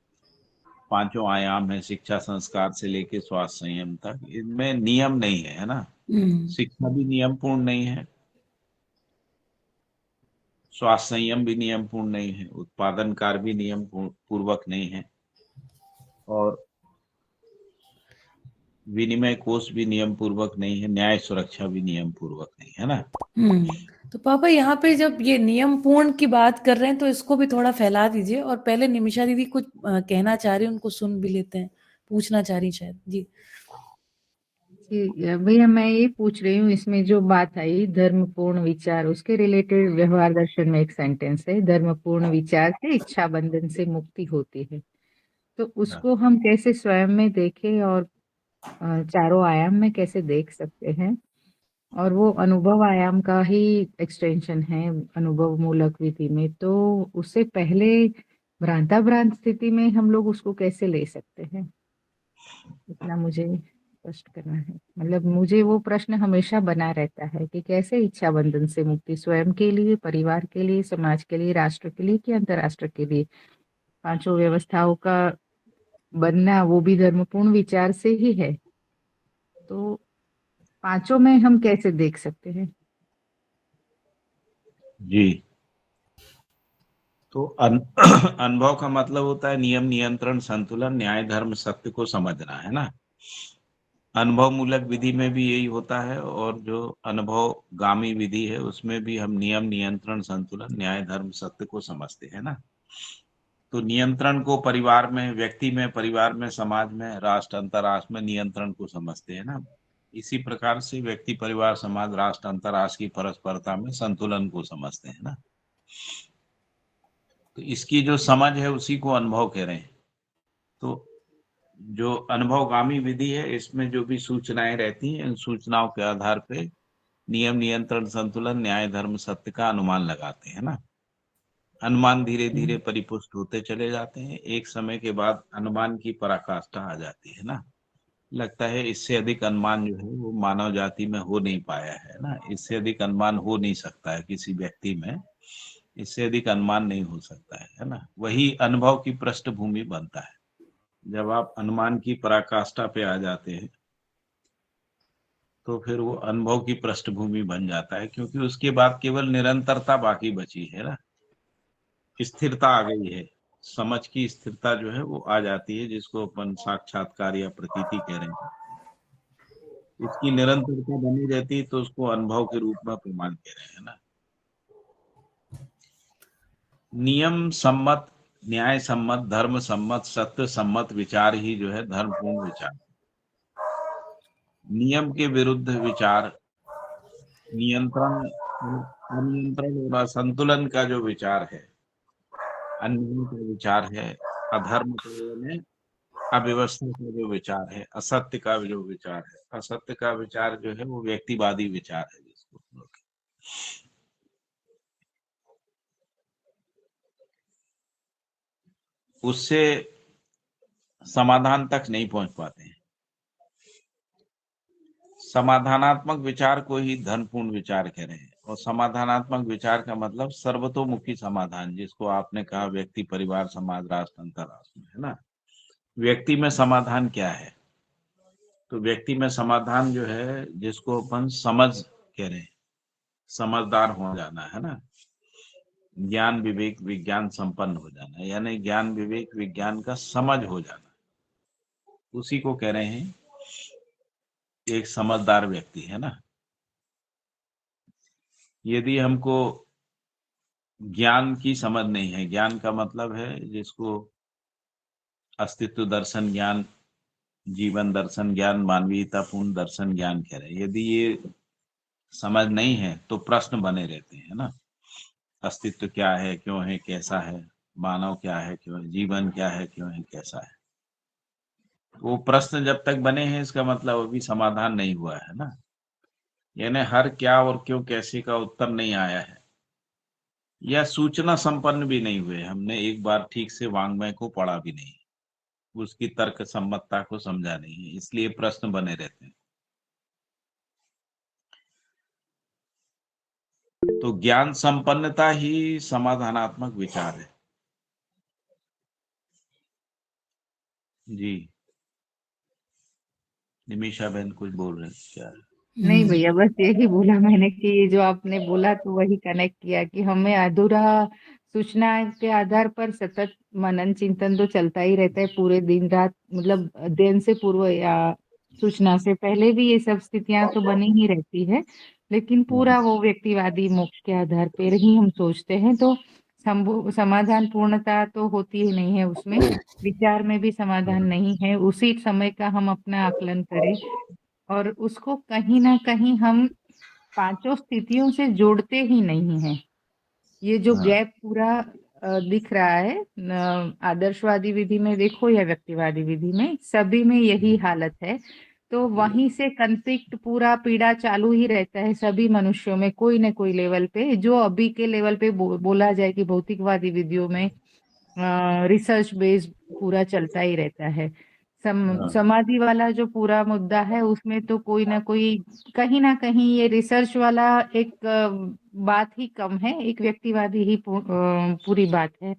पांचों आयाम है, शिक्षा संस्कार से लेके स्वास्थ्य संयम तक, इनमें नियम नहीं है ना। शिक्षा भी नियम पूर्ण नहीं है, स्वास्थ्य संयम भी नियम पूर्ण नहीं है, उत्पादन कार्य भी नियम पूर्वक नहीं है, और विनिमय कोष भी नियम पूर्वक नहीं है, न्याय सुरक्षा भी नियम पूर्वक नहीं है ना। तो पापा यहाँ पे जब ये नियम पूर्ण की बात कर रहे हैं तो इसको भी थोड़ा फैला दीजिए, और पहले निमिषा दीदी कुछ कहना चाह रही, उनको सुन भी लेते हैं, पूछना चाह रही शायद। जी जी भैया, मैं ये पूछ रही हूँ, इसमें जो बात आई धर्मपूर्ण विचार, उसके रिलेटेड व्यवहार दर्शन में एक सेंटेंस है, धर्मपूर्ण विचार से इच्छा बंधन से मुक्ति होती है। तो उसको हम कैसे स्वयं में देखें और चारों आयाम में कैसे देख सकते हैं? और वो अनुभव आयाम का ही एक्सटेंशन है अनुभव मूलक विधि में, तो उससे पहले भ्रांताभ्रांत स्थिति में हम लोग उसको कैसे ले सकते हैं? इतना मुझे स्पष्ट करना है। मतलब मुझे वो प्रश्न हमेशा बना रहता है कि कैसे इच्छा बंधन से मुक्ति, स्वयं के लिए, परिवार के लिए, समाज के लिए, राष्ट्र के लिए कि अंतरराष्ट्र के लिए, पांचों व्यवस्थाओं का बनना वो भी धर्मपूर्ण विचार से ही है। तो पांचों में हम कैसे देख सकते हैं? जी, तो अनुभव का मतलब होता है नियम, नियंत्रण, संतुलन, न्याय, धर्म, सत्य को समझना, है ना। अनुभव मूलक विधि में भी यही होता है, और जो अनुभव गामी विधि है उसमें भी हम नियम, नियंत्रण, संतुलन, न्याय, धर्म, सत्य को समझते हैं ना। तो नियंत्रण को परिवार में, व्यक्ति में, परिवार में, समाज में, राष्ट्र, अंतरराष्ट्र में नियंत्रण को समझते हैं ना। इसी प्रकार से व्यक्ति, परिवार, समाज, राष्ट्र, अंतरराष्ट्र की परस्परता में संतुलन को समझते हैं ना। तो इसकी जो समझ है उसी को अनुभव कह रहे हैं। तो जो अनुभवगामी विधि है इसमें जो भी सूचनाएं रहती हैं, इन सूचनाओं के आधार पे नियम, नियंत्रण, संतुलन, न्याय, धर्म, सत्य का अनुमान लगाते हैं ना। अनुमान धीरे धीरे परिपुष्ट होते चले जाते हैं, एक समय के बाद अनुमान की पराकाष्ठा आ जाती है ना। लगता है इससे अधिक अनुमान जो है वो मानव जाति में हो नहीं पाया है ना, इससे अधिक अनुमान हो नहीं सकता है किसी व्यक्ति में, इससे अधिक अनुमान नहीं हो सकता है ना। वही अनुभव की पृष्ठभूमि बनता है। जब आप अनुमान की पराकाष्ठा पे आ जाते हैं तो फिर वो अनुभव की पृष्ठभूमि बन जाता है, क्योंकि उसके बाद केवल निरंतरता बाकी बची है ना, स्थिरता आ गई है, समझ की स्थिरता जो है वो आ जाती है, जिसको अपन साक्षात्कार या प्रतीति कह रहे हैं। इसकी निरंतरता बनी रहती है तो उसको अनुभव के रूप में प्रमाण कह रहे हैं ना। नियम सम्मत, न्याय सम्मत, धर्म सम्मत, सत्य सम्मत विचार ही जो है धर्मपूर्ण विचार। नियम के विरुद्ध विचार, नियंत्रण, अनियंत्रण और असंतुलन का जो विचार है, अन्याय का विचार है, अधर्म का, अव्यवस्था का जो विचार है, असत्य का जो विचार है, असत्य का विचार जो है वो व्यक्तिवादी विचार है, जिसको उससे समाधान तक नहीं पहुंच पाते हैं। समाधानात्मक विचार को ही धर्मपूर्ण विचार कह रहे हैं, और समाधानात्मक विचार का मतलब सर्वतोमुखी समाधान, जिसको आपने कहा व्यक्ति, परिवार, समाज, राष्ट्र, अंतरराष्ट्र में, है ना। व्यक्ति में समाधान क्या है? तो व्यक्ति में समाधान जो है जिसको अपन समझ कह रहे हैं, समझदार हो जाना, है ना। ज्ञान विवेक विज्ञान संपन्न हो जाना, यानी ज्ञान विवेक विज्ञान का समझ हो जाना, उसी को कह रहे हैं एक समझदार व्यक्ति, है ना। यदि हमको ज्ञान की समझ नहीं है, ज्ञान का मतलब है जिसको अस्तित्व दर्शन ज्ञान जीवन दर्शन ज्ञान मानवीयतापूर्ण दर्शन ज्ञान कह रहे हैं। यदि ये समझ नहीं है तो प्रश्न बने रहते हैं ना, अस्तित्व क्या है, क्यों है, कैसा है, मानव क्या है, क्यों है, जीवन क्या है, क्यों है, कैसा है। वो प्रश्न जब तक बने हैं इसका मतलब अभी समाधान नहीं हुआ है ना, यानी हर क्या और क्यों कैसे का उत्तर नहीं आया है, या सूचना संपन्न भी नहीं हुए। हमने एक बार ठीक से वांग्मय को पढ़ा भी नहीं, उसकी तर्क सम्मतता को समझा नहीं है, इसलिए प्रश्न बने रहते हैं। तो ज्ञान संपन्नता ही समाधानात्मक विचार है। जी निमिषा बहन कुछ बोल रहे हैं क्या? नहीं भैया, बस यही बोला मैंने कि ये जो आपने बोला तो वही कनेक्ट किया कि हमें अधूरा सूचना के आधार पर सतत मनन चिंतन तो चलता ही रहता है पूरे दिन रात, मतलब दिन से पूर्व या सूचना से पहले भी ये सब स्थितियां तो बनी ही रहती है, लेकिन पूरा वो व्यक्तिवादी मोक्ष के आधार पर ही हम सोचते हैं, तो समाधान पूर्णता तो होती ही नहीं है उसमें, विचार में भी समाधान नहीं है। उसी समय का हम अपना आकलन करें और उसको कहीं ना कहीं हम पांचों स्थितियों से जोड़ते ही नहीं हैं। ये जो हाँ। गैप पूरा दिख रहा है आदर्शवादी विधि में देखो या व्यक्तिवादी विधि में, सभी में यही हालत है। तो वहीं से कंफ्लिक्ट पूरा पीड़ा चालू ही रहता है सभी मनुष्यों में, कोई न कोई लेवल पे, जो अभी के लेवल पे बोला जाए कि भौतिकवादी विधियों में रिसर्च बेस्ड पूरा चलता ही रहता है। समाधि वाला जो पूरा मुद्दा है उसमें तो कोई ना कोई कहीं ना कहीं ये रिसर्च वाला एक बात ही कम है, एक व्यक्तिवादी ही पूरी बात है।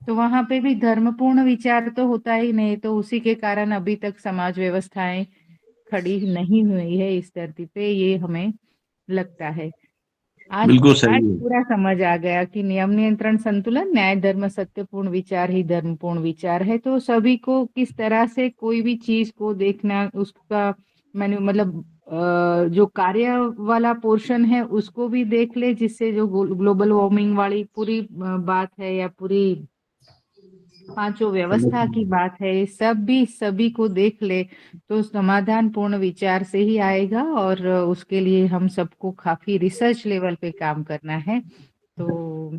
तो वहां पे भी धर्मपूर्ण विचार तो होता ही नहीं, तो उसी के कारण अभी तक समाज व्यवस्थाएं खड़ी नहीं हुई है इस धरती पे, ये हमें लगता है। आज बिल्कुल आज सही है। पूरा समझ आ गया कि नियम नियंत्रण संतुलन न्याय धर्म सत्यपूर्ण विचार ही धर्मपूर्ण विचार है। तो सभी को किस तरह से कोई भी चीज को देखना, उसका मैंने मतलब जो कार्य वाला पोर्शन है उसको भी देख ले, जिससे जो ग्लोबल वार्मिंग वाली पूरी बात है या पूरी पांचों व्यवस्था की बात है, सब भी सभी को देख ले तो समाधान पूर्ण विचार से ही आएगा। और उसके लिए हम सबको काफी रिसर्च लेवल पे काम करना है। तो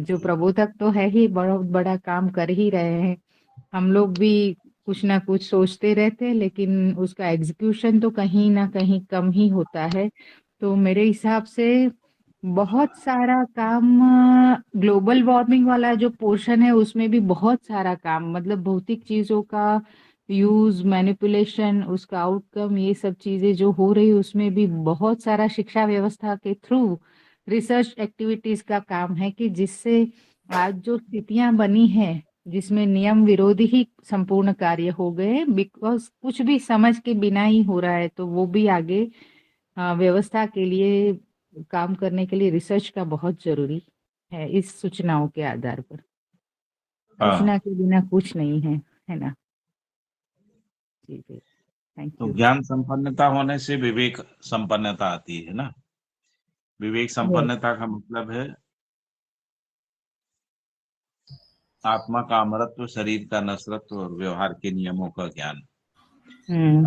जो प्रबोधक तो है ही, बहुत बड़ा काम कर ही रहे हैं। हम लोग भी कुछ ना कुछ सोचते रहते हैं, लेकिन उसका एग्जीक्यूशन तो कहीं ना कहीं कम ही होता है। तो मेरे हिसाब से बहुत सारा काम ग्लोबल वार्मिंग वाला जो पोर्शन है उसमें भी बहुत सारा काम, मतलब भौतिक चीजों का यूज, मैनिपुलेशन, उसका आउटकम, ये सब चीजें जो हो रही उसमें भी बहुत सारा शिक्षा व्यवस्था के थ्रू रिसर्च एक्टिविटीज का काम है कि जिससे आज जो स्थितियां बनी है जिसमें नियम विरोधी ही संपूर्ण कार्य हो गए, बिकॉज कुछ भी समझ के बिना ही हो रहा है, तो वो भी आगे व्यवस्था के लिए काम करने के लिए रिसर्च का बहुत जरूरी है इस सूचनाओं के आधार पर। हाँ। सूचना के बिना कुछ नहीं है ना। जी जी, थैंक तो यू। ज्ञान संपन्नता होने से विवेक संपन्नता आती है ना। विवेक संपन्नता का मतलब है आत्मा का अमरत्व, शरीर का नश्वरत्व और व्यवहार के नियमों का ज्ञान।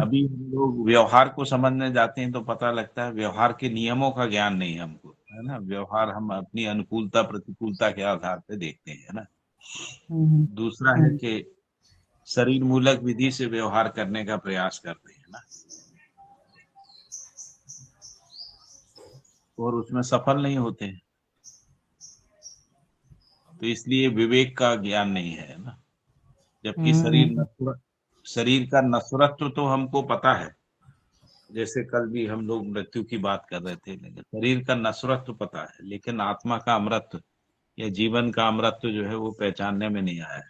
अभी हम लोग व्यवहार को समझने जाते हैं तो पता लगता है व्यवहार के नियमों का ज्ञान नहीं हमको, है ना। व्यवहार हम अपनी अनुकूलता प्रतिकूलता के आधार पे देखते हैं, है ना। दूसरा है कि शरीर मूलक विधि से व्यवहार करने का प्रयास करते हैं ना, और उसमें सफल नहीं होते हैं, तो इसलिए विवेक का ज्ञान नहीं है ना। जबकि शरीर का नश्वरत्व तो हमको पता है, जैसे कल भी हम लोग मृत्यु की बात कर रहे थे, लेकिन शरीर का नश्वरत्व पता है, लेकिन आत्मा का अमरत्व या जीवन का अमरत्व जो है वो पहचानने में नहीं आया है।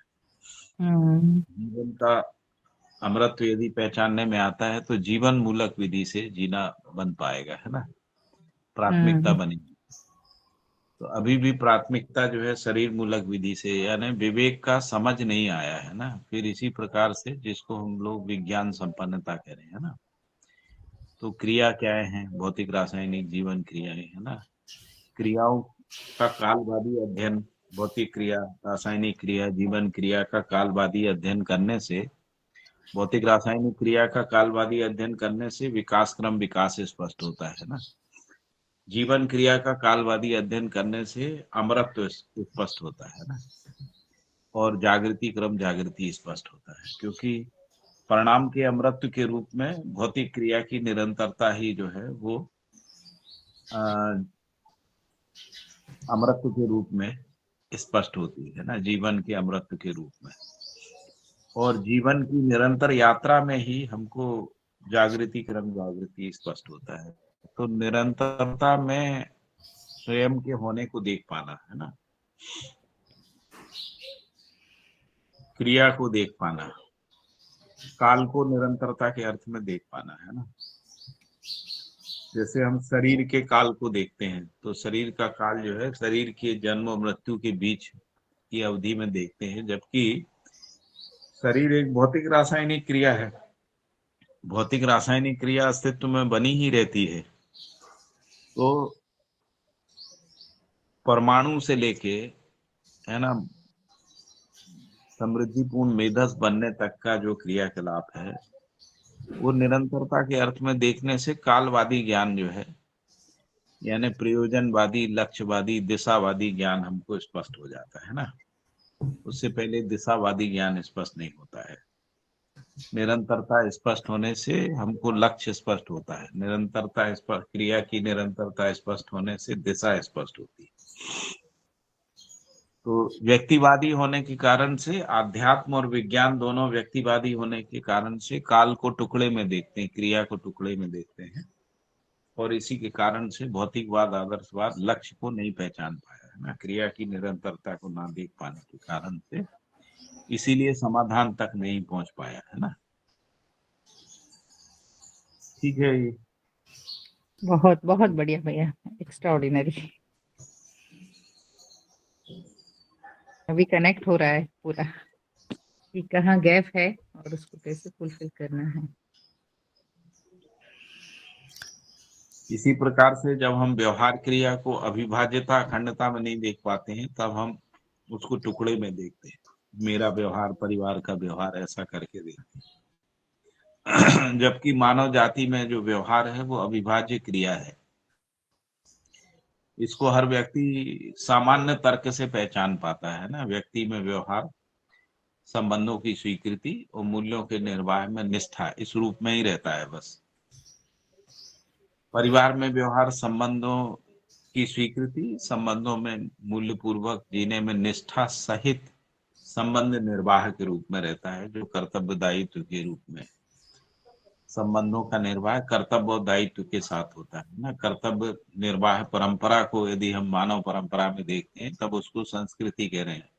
जीवन का अमरत्व यदि पहचानने में आता है तो जीवन मूलक विधि से जीना बन पाएगा, है ना, प्राथमिकता बनेगी। तो अभी भी प्राथमिकता जो है शरीर मूलक विधि से, यानी विवेक का समझ नहीं आया है ना। फिर इसी प्रकार से जिसको हम लोग विज्ञान संपन्नता कह रहे हैं ना, तो क्रिया क्या है, भौतिक रासायनिक जीवन क्रियाएं, है ना। क्रियाओं का कालवादी अध्ययन, भौतिक क्रिया, रासायनिक क्रिया, जीवन क्रिया का कालवादी अध्ययन करने से भौतिक रासायनिक क्रिया का कालवादी अध्ययन करने से विकास क्रम विकास स्पष्ट होता है ना। जीवन क्रिया का कालवादी अध्ययन करने से अमरत्व स्पष्ट होता है ना। और जागृति क्रम जागृति स्पष्ट होता है, क्योंकि परिणाम के अमरत्व के रूप में भौतिक क्रिया की निरंतरता ही जो है वो अमरत्व के रूप में स्पष्ट होती है ना, जीवन के अमरत्व के रूप में। और जीवन की निरंतर यात्रा में ही हमको जागृति क्रम जागृति स्पष्ट होता है। तो निरंतरता में स्वयं के होने को देख पाना है ना, क्रिया को देख पाना, काल को निरंतरता के अर्थ में देख पाना है ना। जैसे हम शरीर के काल को देखते हैं, तो शरीर का काल जो है शरीर के जन्म और मृत्यु के बीच की अवधि में देखते हैं, जबकि शरीर एक भौतिक रासायनिक क्रिया है। भौतिक रासायनिक क्रिया अस्तित्व में बनी ही रहती है। तो परमाणु से लेके है ना समृद्धिपूर्ण मेधस बनने तक का जो क्रियाकलाप है वो निरंतरता के अर्थ में देखने से कालवादी ज्ञान जो है, यानी प्रयोजनवादी, लक्ष्यवादी, दिशावादी ज्ञान हमको स्पष्ट हो जाता है ना। उससे पहले दिशावादी ज्ञान स्पष्ट नहीं होता है। निरंतरता स्पष्ट होने से हमको लक्ष्य स्पष्ट होता है। निरंतरता स्पष्ट, क्रिया की निरंतरता स्पष्ट होने से दिशा स्पष्ट होती है। तो व्यक्तिवादी होने के कारण से अध्यात्म और विज्ञान दोनों व्यक्तिवादी होने के कारण से काल को टुकड़े में देखते हैं, क्रिया को टुकड़े में देखते हैं। और इसी के कारण से भौतिकवाद, आदर्शवाद लक्ष्य को नहीं पहचान पाया है ना, क्रिया की निरंतरता को ना देख पाने के कारण से, इसीलिए समाधान तक नहीं पहुंच पाया है ना। ठीक है, ये बहुत बहुत बढ़िया भैया, एक्स्ट्राऑर्डिनरी। अभी कनेक्ट हो रहा है पूरा कि कहाँ गैप है और उसको कैसे फुलफिल करना है। इसी प्रकार से जब हम व्यवहार क्रिया को अविभाज्यता, अखंडता में नहीं देख पाते हैं, तब हम उसको टुकड़े में देखते हैं। मेरा व्यवहार, परिवार का व्यवहार, ऐसा करके देखते हैं। जबकि मानव जाति में जो व्यवहार है वो अविभाज्य क्रिया है। इसको हर व्यक्ति सामान्य तर्क से पहचान पाता है ना। व्यक्ति में व्यवहार, संबंधों की स्वीकृति और मूल्यों के निर्वाह में निष्ठा, इस रूप में ही रहता है बस। परिवार में व्यवहार संबंधों की स्वीकृति, संबंधों में मूल्य पूर्वक जीने में निष्ठा सहित संबंध निर्वाह के रूप में रहता है, जो कर्तव्य दायित्व के रूप में। संबंधों का निर्वाह कर्तव्य और दायित्व के साथ होता है ना। कर्तव्य निर्वाह परंपरा को यदि हम मानव परंपरा में देखते हैं तब उसको संस्कृति कह रहे हैं।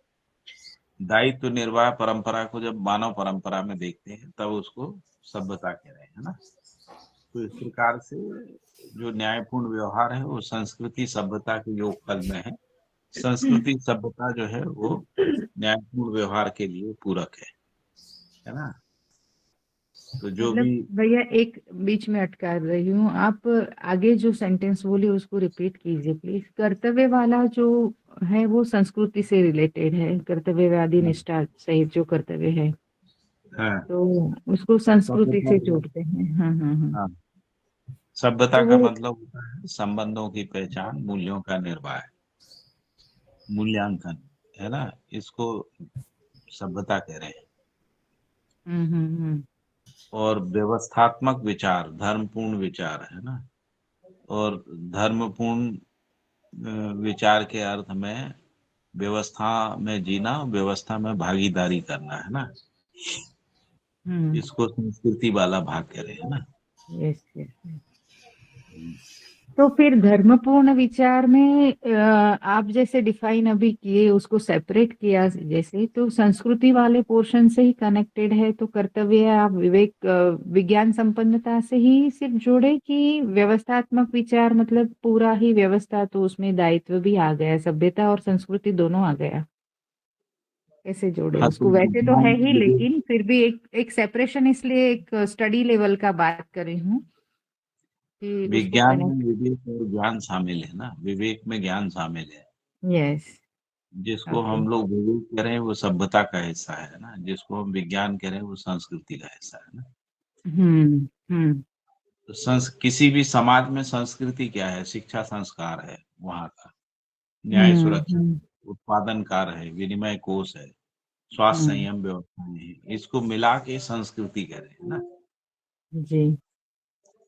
दायित्व निर्वाह परंपरा को जब मानव परंपरा में देखते हैं तब उसको सभ्यता कह रहे हैं ना। तो इस प्रकार से जो न्यायपूर्ण व्यवहार है वो संस्कृति सभ्यता के योगफल में है। संस्कृति सभ्यता जो है वो न्यायपूर्ण व्यवहार के लिए पूरक है ना। तो जो मतलब भी भैया एक बीच में अटका रही हूँ, आप आगे जो सेंटेंस बोले उसको रिपीट कीजिए प्लीज। कर्तव्य वाला जो है वो संस्कृति से रिलेटेड है, कर्तव्यवादी निष्ठा सहित जो कर्तव्य है, हाँ, तो उसको संस्कृति सभ्यता से का, जोड़ते हैं। हाँ। हाँ, सभ्यता तो का वो मतलब होता है संबंधों की पहचान, मूल्यों का निर्वाह, मूल्यांकन, है ना। इसको सभ्यता कह रहे हैं। हम्म। और व्यवस्थात्मक विचार, धर्मपूर्ण विचार, है ना। और धर्मपूर्ण विचार के अर्थ में व्यवस्था में जीना, व्यवस्था में भागीदारी करना, है ना। इसको संस्कृति वाला भाग कह रहे हैं ना। यस। तो फिर धर्मपूर्ण विचार में आप जैसे डिफाइन अभी किए, उसको सेपरेट किया जैसे, तो संस्कृति वाले पोर्शन से ही कनेक्टेड है, तो कर्तव्य आप विवेक विज्ञान संपन्नता से ही सिर्फ जोड़े कि व्यवस्थात्मक विचार मतलब पूरा ही व्यवस्था, तो उसमें दायित्व भी आ गया, सभ्यता और संस्कृति दोनों आ गया, कैसे जोड़े हाँ, तो उसको? वैसे तो है ही, विवेक, लेकिन फिर भी एक सेपरेशन, इसलिए एक स्टडी लेवल का बात कर रही हूँ कि उसको विज्ञान में कनेक्ट। विवेक और ज्ञान शामिल है ना। विवेक में ज्ञान शामिल है। यस। जिसको ओके। हम लोग भूगोल कह रहे हैं वो सभ्यता का हिस्सा है ना, जिसको हम विज्ञान कह रहे हैं वो संस्कृति का हिस्सा है ना। हम्म। तो किसी भी समाज में संस्कृति क्या है? शिक्षा संस्कार है वहां का, न्याय हम्म। सुरक्षा, उत्पादन कार्य है, विनिमय कोष है, स्वास्थ्य हम्म। संयम व्यवस्थाएं हैं, इसको मिला के संस्कृति कह रहे हैं ना। जी।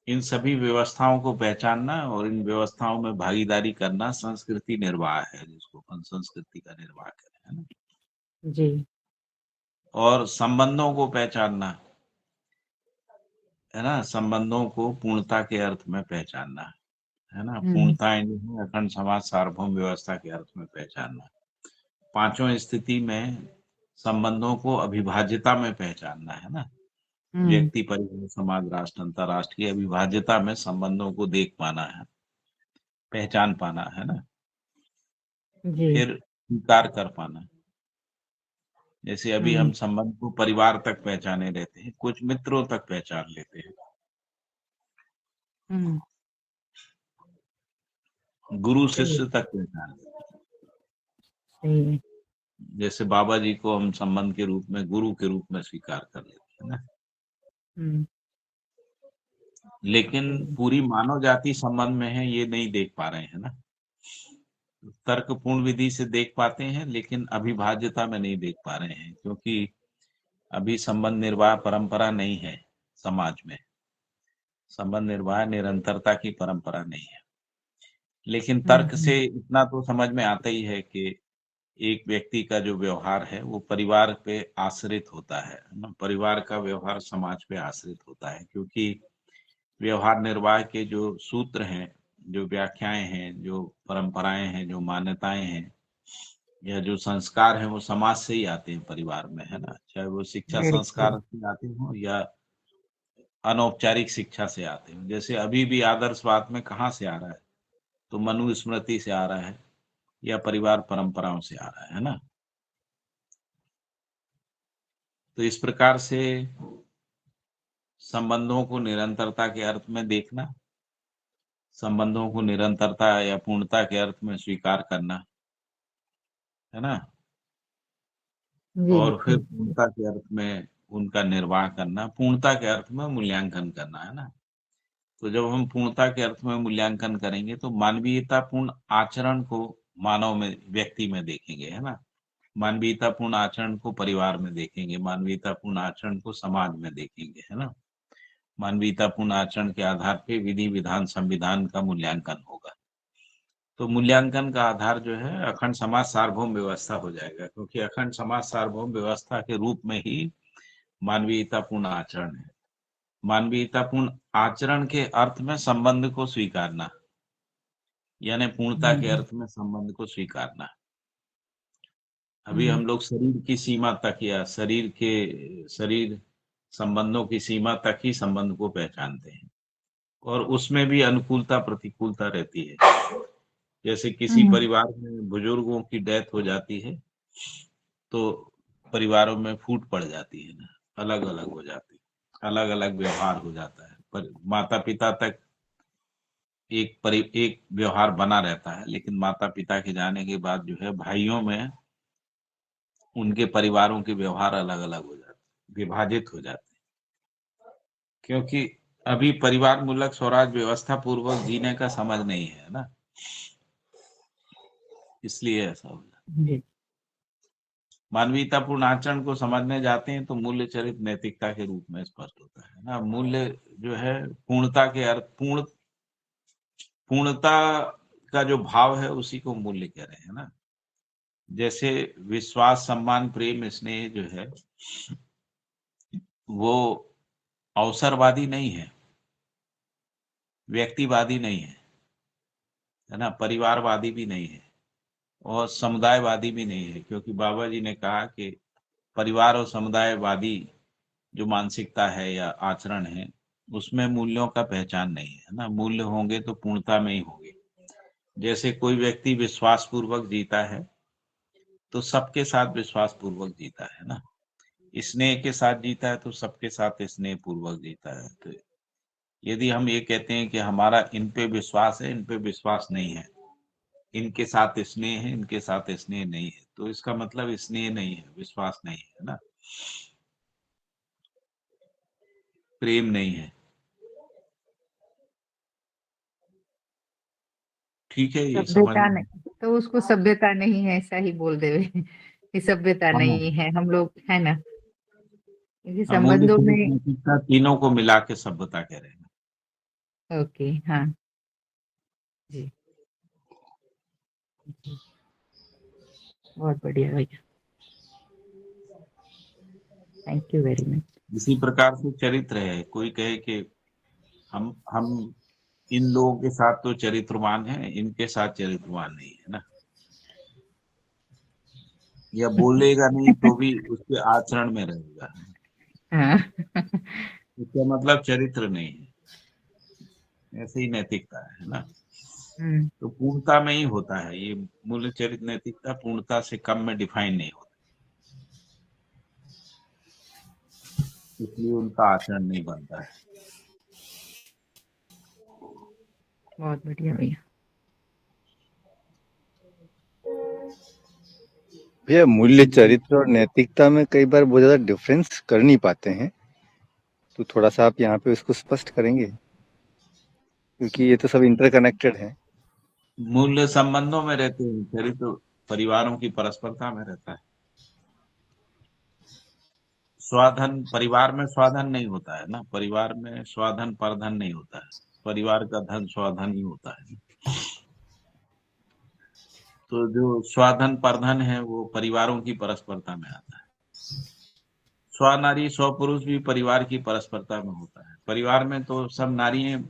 इन सभी व्यवस्थाओं को पहचानना और इन व्यवस्थाओं में भागीदारी करना संस्कृति निर्वाह है, जिसको अपन संस्कृति का निर्वाह कह रहे हैं ना। जी। और संबंधों को पहचानना है ना, संबंधों को पूर्णता के अर्थ में पहचानना है ना, हम्म। पूर्णताएं जो है अखंड समाज सार्वभौम व्यवस्था के अर्थ में पहचानना। पांचों स्थिति में संबंधों को अविभाज्यता में पहचानना है ना, हम्म। व्यक्ति, परिवार, समाज, राष्ट्र, अंतरराष्ट्र की अविभाज्यता में संबंधों को देख पाना है, पहचान पाना है ना, जी। फिर स्वीकार कर पाना। जैसे अभी हम हम्म। संबंध को परिवार तक पहचाने रहते हैं, कुछ मित्रों तक पहचान लेते हैं, हम्म। गुरु सही शिष्य तक पहचान लेते हैं। सही है। जैसे बाबा जी को हम संबंध के रूप में, गुरु के रूप में स्वीकार कर लेते हैं ना। हम्म। लेकिन सही है। पूरी मानव जाति संबंध में है, ये नहीं देख पा रहे हैं ना। तर्कपूर्ण विधि से देख पाते हैं लेकिन अविभाज्यता में नहीं देख पा रहे हैं, क्योंकि अभी संबंध निर्वाह परंपरा नहीं है समाज में। संबंध निर्वाह निरंतरता की परंपरा नहीं है। लेकिन तर्क से इतना तो समझ में आता ही है कि एक व्यक्ति का जो व्यवहार है वो परिवार पे आश्रित होता है ना, परिवार का व्यवहार समाज पे आश्रित होता है, क्योंकि व्यवहार निर्वाह के जो सूत्र हैं, जो व्याख्याएं हैं, जो परंपराएं हैं, जो मान्यताएं हैं या जो संस्कार हैं, वो समाज से ही आते हैं, परिवार में, है ना। चाहे वो शिक्षा बिल्कुल। संस्कार से आते हो या अनौपचारिक शिक्षा से आते हो। जैसे अभी भी आदर्शवाद में कहाँ से आ रहा है? तो मनुस्मृति से आ रहा है या परिवार परंपराओं से आ रहा है ना। तो इस प्रकार से संबंधों को निरंतरता के अर्थ में देखना, संबंधों को निरंतरता या पूर्णता के अर्थ में स्वीकार करना, है ना, जी। और फिर जी। पूर्णता के अर्थ में उनका निर्वाह करना, पूर्णता के अर्थ में मूल्यांकन करना, है ना। तो जब हम पूर्णता के अर्थ में मूल्यांकन करेंगे तो मानवीयतापूर्ण आचरण को मानव में, व्यक्ति में देखेंगे, है ना। मानवीयतापूर्ण आचरण को परिवार में देखेंगे, मानवीयतापूर्ण आचरण को समाज में देखेंगे, है ना। मानवीयतापूर्ण आचरण के आधार पे विधि विधान संविधान का मूल्यांकन होगा। तो मूल्यांकन का आधार जो है अखंड समाज सार्वभौम व्यवस्था हो जाएगा, क्योंकि अखंड समाज सार्वभौम व्यवस्था के रूप में ही मानवीयतापूर्ण आचरण है। मानवीयतापूर्ण आचरण के अर्थ में संबंध को स्वीकारना, यानी पूर्णता के हम्म। अर्थ में संबंध को स्वीकारना। अभी हम्म। हम लोग शरीर की सीमा तक या शरीर संबंधों की सीमा तक ही संबंध को पहचानते हैं, और उसमें भी अनुकूलता प्रतिकूलता रहती है। जैसे किसी हम्म। परिवार में बुजुर्गों की डेथ हो जाती है तो परिवारों में फूट पड़ जाती है ना, अलग अलग हो जाती है, अलग अलग व्यवहार हो जाता है। पर माता पिता तक एक व्यवहार बना रहता है, लेकिन माता पिता के जाने के बाद जो है भाइयों में उनके परिवारों के व्यवहार अलग अलग हो जाते हैं, विभाजित हो जाते हैं, क्योंकि अभी परिवार मूलक स्वराज व्यवस्था पूर्वक जीने का समझ नहीं है ना, इसलिए ऐसा हो जाता है। जी। मानवीयतापूर्ण आचरण को समझने जाते हैं तो मूल्य चरित नैतिकता के रूप में स्पष्ट होता है ना। मूल्य जो है पूर्णता के अर्थ, पूर्णता का जो भाव है उसी को मूल्य कह रहे हैं ना। जैसे विश्वास, सम्मान, प्रेम, स्नेह जो है वो अवसरवादी नहीं है, व्यक्तिवादी नहीं है ना, परिवारवादी भी नहीं है और समुदायवादी भी नहीं है, क्योंकि बाबा जी ने कहा कि परिवार और समुदायवादी जो मानसिकता है या आचरण है उसमें मूल्यों का पहचान नहीं है ना। मूल्य होंगे तो पूर्णता में ही होंगे। जैसे कोई व्यक्ति विश्वास पूर्वक जीता है तो सबके साथ विश्वास पूर्वक जीता है ना, स्नेह के साथ जीता है तो सबके साथ स्नेह पूर्वक जीता है। तो यदि हम ये कहते हैं कि हमारा इन पे विश्वास है, इन पे विश्वास नहीं है, इनके साथ स्नेह है, इनके साथ स्नेह नहीं है, तो इसका मतलब स्नेह नहीं है, विश्वास नहीं है ना, प्रेम नहीं है। ठीक है, ये समझ सभ्यता नहीं, तो उसको सभ्यता नहीं है ऐसा ही बोल देवे कि सभ्यता हाँ, नहीं है हम लोग, है ना, क्योंकि अमूल्य संबंधों चरित्र में। नैतिकता तीनों को मिला के सभ्यता कह रहे हैं। ओके, हाँ जी, जी, बहुत बढ़िया भैया, थैंक यू वेरी मच। इसी प्रकार से चरित्र है, कोई कहे कि हम इन लोगों के साथ तो चरित्रवान है, इनके साथ चरित्रवान नहीं है ना, या बोलेगा नहीं तो भी उसके आचरण में रहेगा, हाँ इसका मतलब चरित्र नहीं है, ऐसे ही नैतिकता है ना। हम्म, तो पूर्णता में ही होता है ये, मूल्य चरित्र नैतिकता पूर्णता से कम में डिफाइन नहीं होता, इसलिए उनका आचरण नहीं बनता है। बहुत बढ़िया भैया। भैया मूल्य चरित्र और नैतिकता में कई बार बहुत ज्यादा डिफरेंस कर नहीं पाते हैं, तो थोड़ा सा आप यहाँ पे उसको स्पष्ट करेंगे, क्योंकि ये तो सब इंटरकनेक्टेड है। मूल्य संबंधों में रहते हैं, चरित्र परिवारों की परस्परता में रहता है। स्वाधन परिवार में स्वाधन नहीं होता है ना, परिवार में स्वाधन परधन नहीं होता है, परिवार का धन स्वाधन ही होता है। तो जो स्वाधन परधन है वो परिवारों की परस्परता में आता है। स्वनारी स्वपुरुष भी परिवार की परस्परता में होता है। परिवार में तो सब नारियां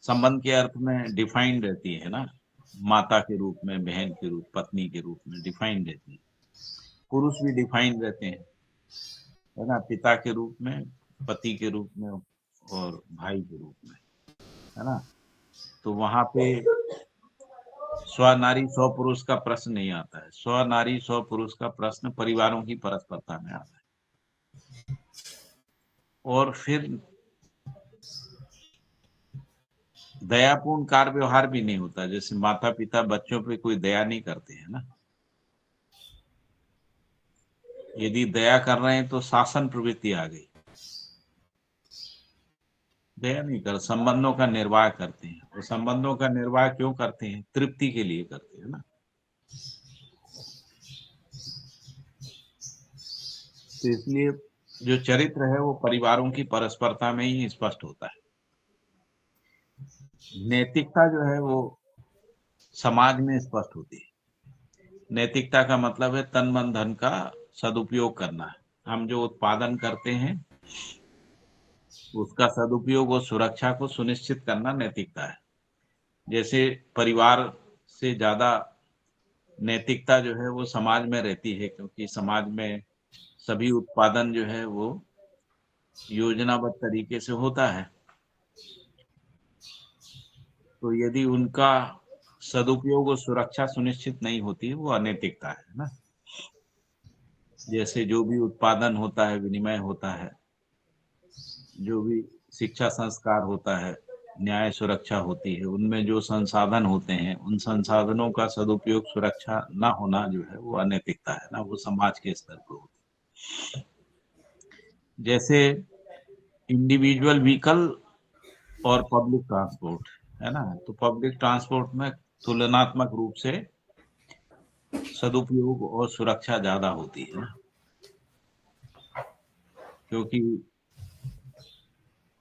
संबंध के अर्थ में डिफाइंड रहती है ना, माता के रूप में, बहन के रूप, पत्नी के रूप में डिफाइंड रहती है। पुरुष भी डिफाइंड रहते हैं, है ना, पिता के रूप में, पति के रूप में और भाई के रूप में, है ना। तो वहां पे स्वनारी स्वपुरुष का प्रश्न नहीं आता है, स्वनारी स्वपुरुष का प्रश्न परिवारों की परस्परता में आता है। और फिर दयापूर्ण कार्य व्यवहार भी नहीं होता, जैसे माता पिता बच्चों पे कोई दया नहीं करते हैं ना, यदि दया कर रहे हैं तो शासन प्रवृत्ति आ गई, दया नहीं कर, संबंधों का निर्वाह करते हैं। और संबंधों का निर्वाह क्यों करते हैं? तृप्ति के लिए करते हैं ना। तो इसलिए जो चरित्र है वो परिवारों की परस्परता में ही स्पष्ट होता है। नैतिकता जो है वो समाज में स्पष्ट होती है। नैतिकता का मतलब है तन मन धन का सदुपयोग करना है। हम जो उत्पादन करते हैं उसका सदुपयोग और सुरक्षा को सुनिश्चित करना नैतिकता है। जैसे परिवार से ज्यादा नैतिकता जो है वो समाज में रहती है, क्योंकि समाज में सभी उत्पादन जो है वो योजनाबद्ध तरीके से होता है। तो यदि उनका सदुपयोग और सुरक्षा सुनिश्चित नहीं होती है, वो अनैतिकता है ना। जैसे जो भी उत्पादन होता है, विनिमय होता है, जो भी शिक्षा संस्कार होता है, न्याय सुरक्षा होती है, उनमें जो संसाधन होते हैं उन संसाधनों का सदुपयोग सुरक्षा ना होना जो है वो अनैतिकता है ना, वो समाज के स्तर पर होती है। जैसे इंडिविजुअल व्हीकल और पब्लिक ट्रांसपोर्ट, है ना, तो पब्लिक ट्रांसपोर्ट में तुलनात्मक रूप से सदुपयोग और सुरक्षा ज्यादा होती है ना, क्योंकि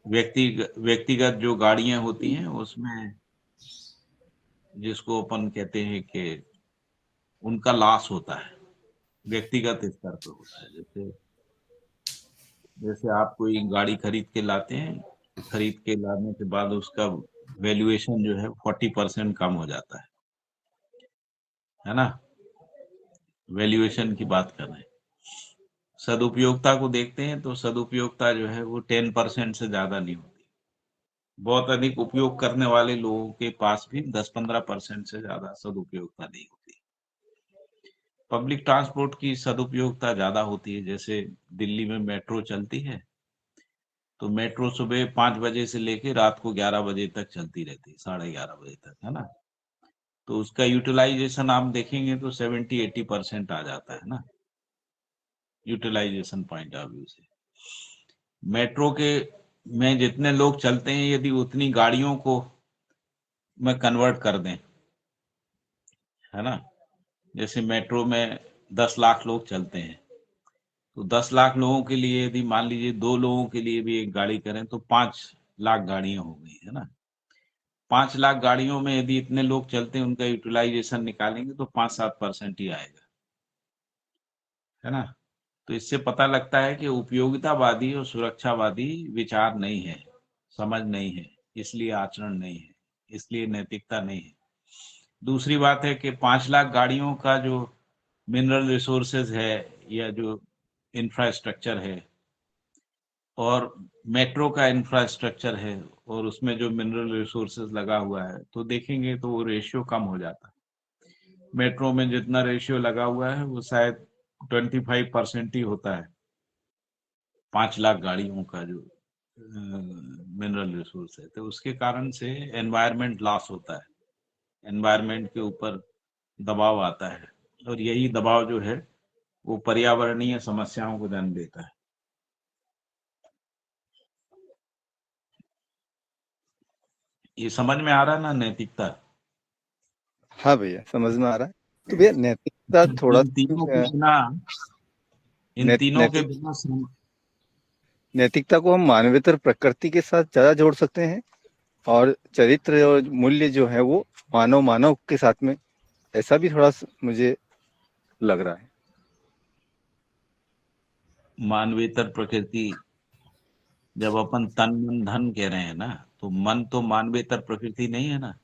व्यक्तिगत जो गाड़ियां होती हैं उसमें जिसको अपन कहते हैं कि उनका लॉस होता है, व्यक्तिगत स्तर पर होता है। जैसे जैसे आप कोई गाड़ी खरीद के लाते हैं, खरीद के लाने के बाद उसका वैल्यूएशन जो है 40% कम हो जाता है ना, वैल्यूएशन की बात कर रहे हैं। सदुपयोगता को देखते हैं तो सदुपयोगता जो है वो 10% से ज्यादा नहीं होती। बहुत अधिक उपयोग करने वाले लोगों के पास भी 10-15% से ज्यादा सदुपयोगता नहीं होती। पब्लिक ट्रांसपोर्ट की सदुपयोगता ज्यादा होती है। जैसे दिल्ली में मेट्रो चलती है, तो मेट्रो सुबह 5 बजे से लेकर रात को 11 बजे तक चलती रहती है, 11:30 बजे तक, है ना। तो उसका यूटिलाइजेशन आप देखेंगे तो 70-80% आ जाता है ना, यूटिलाइजेशन पॉइंट ऑफ व्यू से। मेट्रो के में जितने लोग चलते हैं, यदि उतनी गाड़ियों को में कन्वर्ट कर दें, है ना, जैसे मेट्रो में 10 लाख लोग चलते हैं, तो 10 लाख लोगों के लिए यदि मान लीजिए 2 लोगों के लिए भी एक गाड़ी करें तो 5 लाख गाड़ियां हो गई, है ना। 5 लाख गाड़ियों में यदि इतने लोग चलते हैं, उनका यूटिलाइजेशन निकालेंगे तो 5-7% ही आएगा, है ना। तो इससे पता लगता है कि उपयोगितावादी और सुरक्षावादी विचार नहीं है, समझ नहीं है, इसलिए आचरण नहीं है, इसलिए नैतिकता नहीं है। दूसरी बात है कि 5 लाख गाड़ियों का जो मिनरल रिसोर्सेज है या जो इंफ्रास्ट्रक्चर है और मेट्रो का इंफ्रास्ट्रक्चर है और उसमें जो मिनरल रिसोर्सेज लगा हुआ है, तो देखेंगे तो वो रेशियो कम हो जाता है। मेट्रो में जितना रेशियो लगा हुआ है वो शायद 25% ही होता है 5 लाख गाड़ियों का जो मिनरल रिसोर्स है। तो उसके कारण से एनवायरनमेंट लॉस होता है, एनवायरनमेंट के ऊपर दबाव आता है, और यही दबाव जो है वो पर्यावरणीय समस्याओं को जन्म देता है। ये समझ में आ रहा है ना नैतिकता? हाँ भैया, समझ में आ रहा है। तो भैया नैतिकता थोड़ा इन तीनों के बिना नैतिक नैतिकता को हम मानवेतर प्रकृति के साथ ज्यादा जोड़ सकते हैं, और चरित्र और मूल्य जो है वो मानव के साथ में, ऐसा भी थोड़ा मुझे लग रहा है। मानवेतर प्रकृति, जब अपन तन मन धन कह रहे हैं ना, तो मन तो मानवेतर प्रकृति नहीं है ना,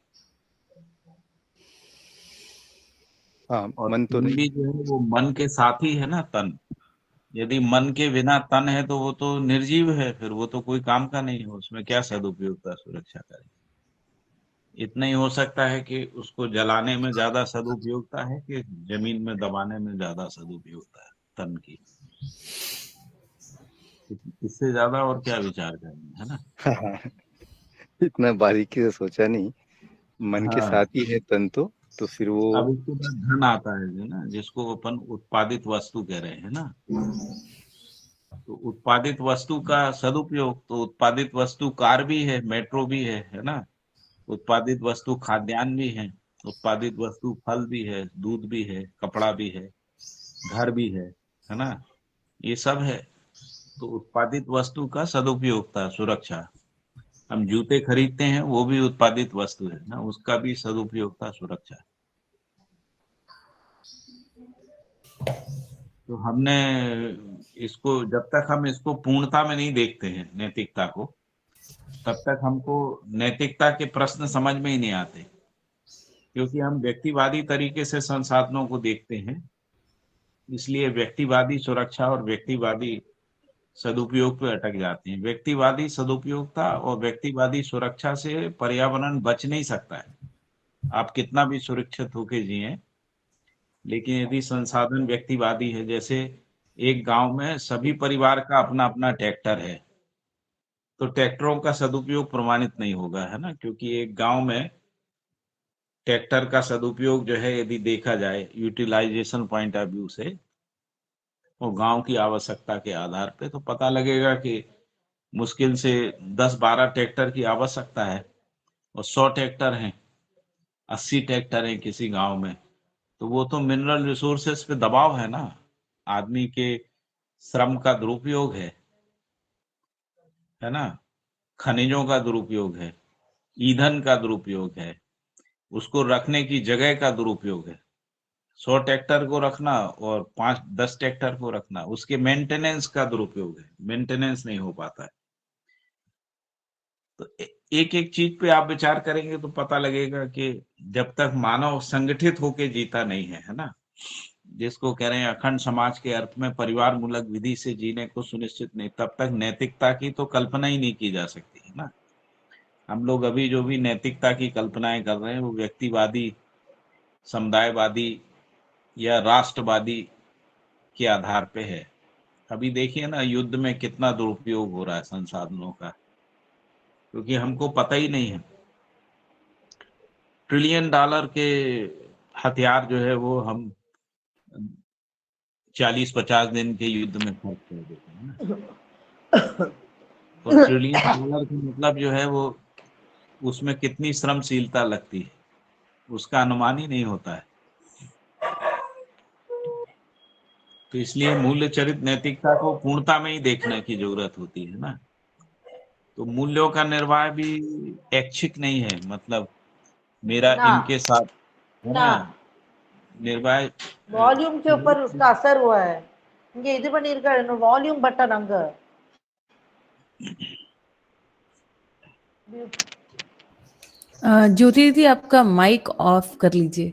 हाँ, और मन तो तन नहीं। भी जो है वो मन के साथ ही है ना। तन, यदि मन के बिना तन है तो वो तो निर्जीव है, फिर वो तो कोई काम का नहीं है, उसमें क्या सदुपयोगता सुरक्षा करें। इतना ही हो सकता है कि उसको जलाने में ज्यादा सदुपयोगता है कि जमीन में दबाने में ज्यादा सदुपयोगता है तन की। इससे ज्यादा और क्या विचार करेंगे, है ना। हाँ, इतना बारीकी से सोचा नहीं। मन के हाँ, साथ ही है तन तो फिर वो। अब इसके बाद धन आता है जो ना, जिसको अपन उत्पादित वस्तु कह रहे हैं ना। तो उत्पादित वस्तु का सदुपयोग, तो उत्पादित वस्तु कार भी है, मेट्रो भी है ना। उत्पादित वस्तु खाद्यान्न भी है, उत्पादित वस्तु फल भी है, दूध भी है, कपड़ा भी है, घर भी है ना। ये सब है। तो उत्पादित वस्तु का सदुपयोगता सुरक्षा। हम जूते खरीदते हैं, वो भी उत्पादित वस्तु है ना, उसका भी सदुपयोगता सुरक्षा। तो हमने इसको, जब तक हम इसको पूर्णता में नहीं देखते हैं नैतिकता को, तब तक हमको नैतिकता के प्रश्न समझ में ही नहीं आते, क्योंकि हम व्यक्तिवादी तरीके से संसाधनों को देखते हैं। इसलिए व्यक्तिवादी सुरक्षा और व्यक्तिवादी सदुपयोग पे अटक जाते हैं। व्यक्तिवादी सदुपयोगता और व्यक्तिवादी सुरक्षा से पर्यावरण बच नहीं सकता है, आप कितना भी सुरक्षित होके जिए। लेकिन यदि संसाधन व्यक्तिवादी है, जैसे एक गांव में सभी परिवार का अपना अपना ट्रैक्टर है, तो ट्रैक्टरों का सदुपयोग प्रमाणित नहीं होगा, है ना, क्योंकि एक गांव में ट्रैक्टर का सदुपयोग जो है यदि देखा जाए यूटिलाइजेशन पॉइंट ऑफ व्यू से, और गांव की आवश्यकता के आधार पे, तो पता लगेगा कि मुश्किल से 10-12 ट्रैक्टर की आवश्यकता है, और 100 ट्रैक्टर हैं, 80 ट्रैक्टर हैं किसी गांव में। तो वो तो मिनरल रिसोर्सेस पे दबाव है ना, आदमी के श्रम का दुरुपयोग है ना, खनिजों का दुरुपयोग है, ईंधन का दुरुपयोग है, उसको रखने की जगह का दुरुपयोग है। 100 ट्रैक्टर को रखना और 5-10 ट्रैक्टर को रखना, उसके मेंटेनेंस का दुरुपयोग है, मेंटेनेंस नहीं हो पाता है। तो एक एक चीज पे आप विचार करेंगे तो पता लगेगा कि जब तक मानव संगठित होके जीता नहीं है ना, जिसको कह रहे हैं अखंड समाज के अर्थ में परिवार मूलक विधि से जीने को सुनिश्चित नहीं, तब तक नैतिकता की तो कल्पना ही नहीं की जा सकती है ना। हम लोग अभी जो भी नैतिकता की कल्पनाएं कर रहे हैं वो व्यक्तिवादी, समुदायवादी या राष्ट्रवादी के आधार पे है। अभी देखिए ना, युद्ध में कितना दुरुपयोग हो रहा है संसाधनों का, क्योंकि हमको पता ही नहीं है। ट्रिलियन डॉलर के हथियार जो है वो हम 40-50 दिन के युद्ध में खर्च कर देते हैं ना। तो ट्रिलियन डॉलर का मतलब जो है वो उसमें कितनी श्रमशीलता लगती है उसका अनुमान ही नहीं होता है। तो इसलिए मूल्य चरित नैतिकता को पूर्णता में ही देखने की जरूरत होती है ना। तो मूल्यों का निर्वाह भी ऐच्छिक नहीं है, मतलब मेरा ना इनके साथ है ना ना निर्वाह வால்யூம் के ऊपर उसका असर हुआ है. இங்க இது பண்ணிருக்காரு வால்யூம் பட்டன் அங்க ज्योति दीदी आपका माइक ऑफ कर लीजिए।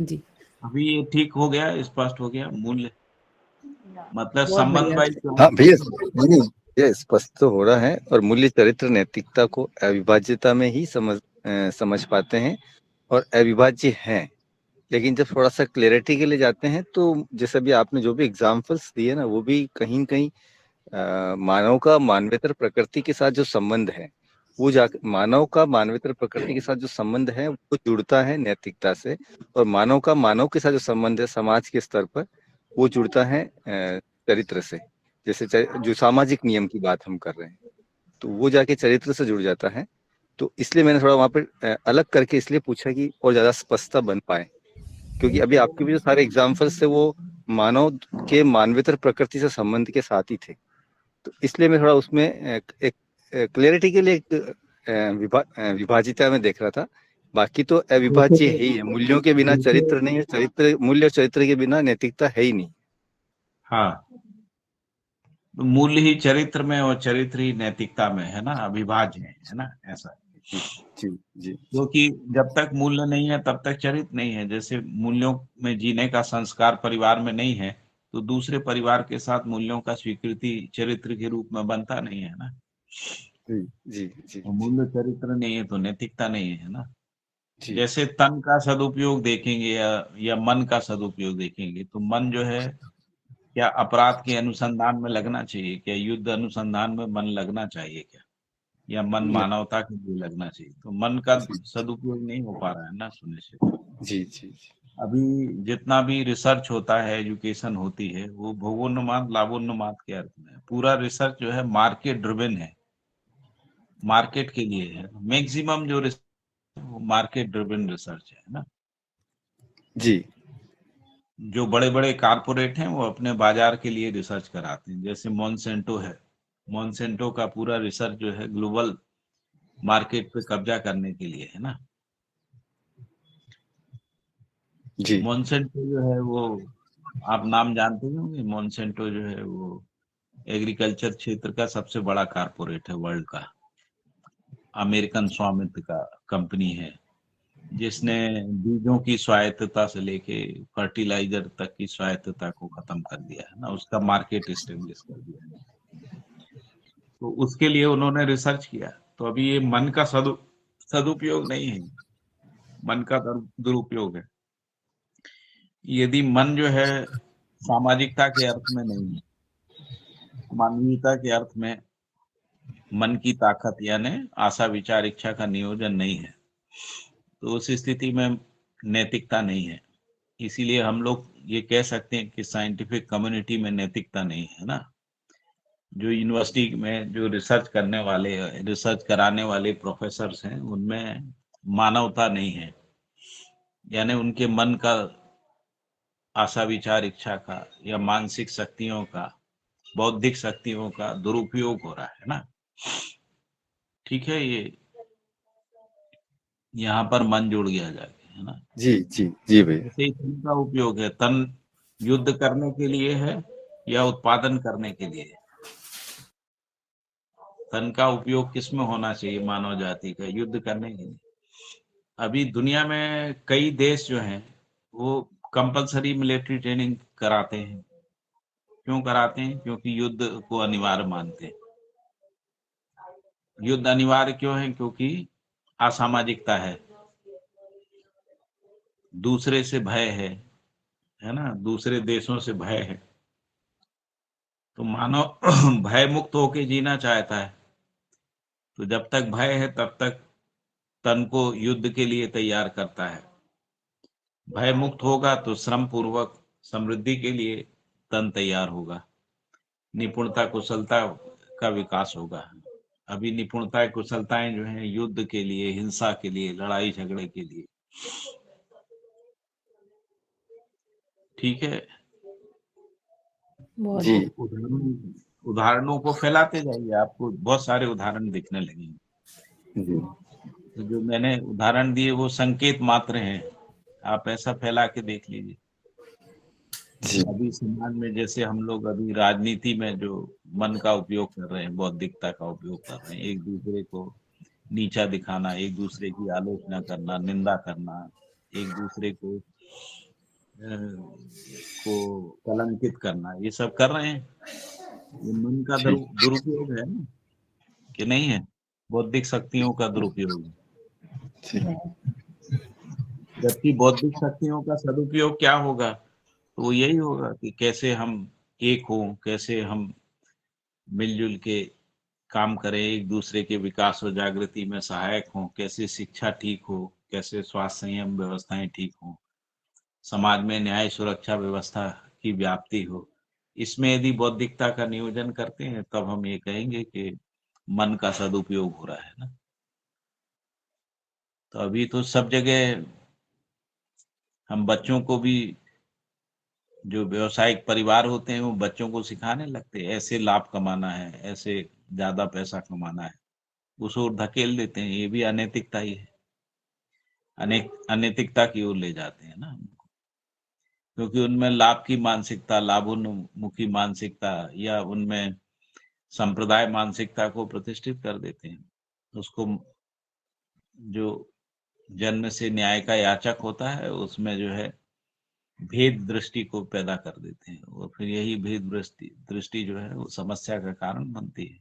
जी अभी ये ठीक हो गया, स्पष्ट हो गया। मूल्य मतलब बहुत संबंध बढ़िया। भाई हाँ भैया, नहीं, ये स्पष्ट तो हो रहा है। और मूल्य चरित्र नैतिकता को अविभाज्यता में ही समझ पाते हैं और अविभाज्य हैं। लेकिन जब थोड़ा सा क्लैरिटी के लिए जाते हैं तो जैसे भी आपने जो भी एग्जाम्पल्स दिए ना, वो भी कहीं कहीं मानव का मानवेतर प्रकृति के साथ जो संबंध है वो मानव का मानवेतर प्रकृति के साथ जो संबंध है वो जुड़ता है नैतिकता से, और मानव का मानव के साथ जो संबंध है समाज के स्तर पर वो जुड़ता है चरित्र से। जैसे जो सामाजिक नियम की बात हम कर रहे हैं तो वो जाके चरित्र से जुड़ जाता है। तो इसलिए मैंने थोड़ा वहां पे अलग करके इसलिए पूछा कि और ज्यादा स्पष्टता बन पाए, क्योंकि अभी आपके भी जो सारे एग्जाम्पल्स थे वो मानव के मानवेतर प्रकृति से संबंध के साथ ही थे। तो इसलिए मैं थोड़ा उसमें एक क्लैरिटी के लिए एक विभाजिता में देख रहा था। बाकी तो अविभाज्य है ही है। मूल्यों के बिना चरित्र नहीं है, चरित्र मूल्य और चरित्र के बिना नैतिकता है ही नहीं। हाँ, तो मूल्य ही चरित्र में और चरित्र ही नैतिकता में है ना, अविभाज्य है ना, ऐसा। जी जी। क्योंकि जब तक मूल्य नहीं है तब तक चरित्र नहीं है। जैसे मूल्यों में जीने का संस्कार परिवार में नहीं है तो दूसरे परिवार के साथ मूल्यों का स्वीकृति चरित्र के रूप में बनता नहीं है ना। जी जी जी। और मूल्य चरित्र नहीं है तो नैतिकता नहीं है ना। जी जैसे तन का सदुपयोग देखेंगे या मन का सदुपयोग देखेंगे तो मन जो है क्या अपराध के अनुसंधान में लगना चाहिए, क्या युद्ध अनुसंधान में मन लगना चाहिए क्या, या मन मानवता के लिए लगना चाहिए। तो मन का सदुपयोग नहीं हो पा रहा है ना सुने से। जी जी। अभी जितना भी रिसर्च होता है, एजुकेशन होती है, वो भोगोन्माद लाभोन्माद के अर्थ में पूरा रिसर्च जो है मार्केट ड्रिवन है, मार्केट के लिए है। मैक्सिमम जो रिसर्च वो मार्केट ड्रिवन रिसर्च है ना। जी। जो बड़े बड़े कारपोरेट हैं वो अपने बाजार के लिए रिसर्च कराते हैं। जैसे मॉन्सेंटो है, मॉन्सेंटो का पूरा रिसर्च जो है ग्लोबल मार्केट पे कब्जा करने के लिए है ना। जी मॉन्सेंटो जो है वो आप नाम जानते होंगे। मॉन्सेंटो जो है वो एग्रीकल्चर क्षेत्र का सबसे बड़ा कारपोरेट है वर्ल्ड का, अमेरिकन स्वामित्व का कंपनी है, जिसने बीजों की स्वायत्तता से लेके फर्टिलाइजर तक की स्वायत्तता को खत्म कर दिया है ना, उसका मार्केट एस्टेब्लिश कर दिया है। तो उसके लिए उन्होंने रिसर्च किया। तो अभी ये मन का सदुपयोग नहीं है, मन का दुरुपयोग है। यदि मन जो है सामाजिकता के अर्थ में नहीं है, मानवीयता के अर्थ में मन की ताकत यानी आशा विचार इच्छा का नियोजन नहीं है, तो उस स्थिति में नैतिकता नहीं है। इसीलिए हम लोग ये कह सकते हैं कि साइंटिफिक कम्युनिटी में नैतिकता नहीं है ना। जो यूनिवर्सिटी में जो रिसर्च करने वाले, रिसर्च कराने वाले प्रोफेसर्स हैं, उनमें मानवता नहीं है, यानी उनके मन का आशा विचार इच्छा का या मानसिक शक्तियों का, बौद्धिक शक्तियों का दुरुपयोग हो रहा है ना। ठीक है, ये यहाँ पर मन जोड़ गया जाके है ना। जी जी जी भैया। जैसे तन का उपयोग है, तन युद्ध करने के लिए है या उत्पादन करने के लिए है। तन का उपयोग किसमें होना चाहिए मानव जाति का? युद्ध करने के लिए। अभी दुनिया में कई देश जो हैं वो कंपलसरी मिलिट्री ट्रेनिंग कराते हैं। क्यों कराते हैं? क्योंकि युद्ध को अनिवार्य मानते हैं। युद्ध अनिवार्य क्यों है? क्योंकि असामाजिकता है, दूसरे से भय है ना, दूसरे देशों से भय है। तो मानव भय मुक्त होके जीना चाहता है, तो जब तक भय है तब तक तन को युद्ध के लिए तैयार करता है। भय मुक्त होगा तो श्रम पूर्वक समृद्धि के लिए तन तैयार होगा, निपुणता कुशलता का विकास होगा। अभी निपुणता कुशलताएं जो हैं युद्ध के लिए, हिंसा के लिए, लड़ाई झगड़े के लिए। ठीक है, बहुत जी उदाहरणों को फैलाते जाइए, आपको बहुत सारे उदाहरण दिखने लगेंगे। जी तो जो मैंने उदाहरण दिए वो संकेत मात्र हैं, आप ऐसा फैला के देख लीजिए। जी अभी समाज में जैसे हम लोग अभी राजनीति में जो मन का उपयोग कर रहे हैं, बौद्धिकता का उपयोग कर रहे हैं, एक दूसरे को नीचा दिखाना, एक दूसरे की आलोचना करना, निंदा करना, एक दूसरे को कलंकित करना, ये सब कर रहे हैं। ये मन का ठीक दुरुपयोग है ना, कि नहीं है? बौद्धिक शक्तियों का दुरुपयोग है। ठीक जबकि बौद्धिक शक्तियों का सदुपयोग क्या होगा? तो वो यही होगा कि कैसे हम एक हों, कैसे हम मिलजुल के काम करें, एक दूसरे के विकास और जागृति में सहायक हों, कैसे शिक्षा ठीक हो, कैसे स्वास्थ्य संयम व्यवस्थाएं ठीक हों, समाज में न्याय सुरक्षा व्यवस्था की व्याप्ति हो। इसमें यदि बौद्धिकता का नियोजन करते हैं तब हम ये कहेंगे कि मन का सदुपयोग हो रहा है ना। तो अभी तो सब जगह हम बच्चों को भी, जो व्यावसायिक परिवार होते हैं वो बच्चों को सिखाने लगते हैं, ऐसे लाभ कमाना है, ऐसे ज्यादा पैसा कमाना है, उस ओर धकेल देते हैं। ये भी अनैतिकता ही है, अनैतिकता की ओर ले जाते हैं ना, क्योंकि उनमें लाभ की मानसिकता, लाभोन्मुखी मानसिकता या उनमें संप्रदाय मानसिकता को प्रतिष्ठित कर देते हैं। उसको जो जन्म से न्याय का याचक होता है उसमें जो है भेद दृष्टि को पैदा कर देते हैं, और फिर यही भेद दृष्टि जो है वो समस्या का कारण बनती है।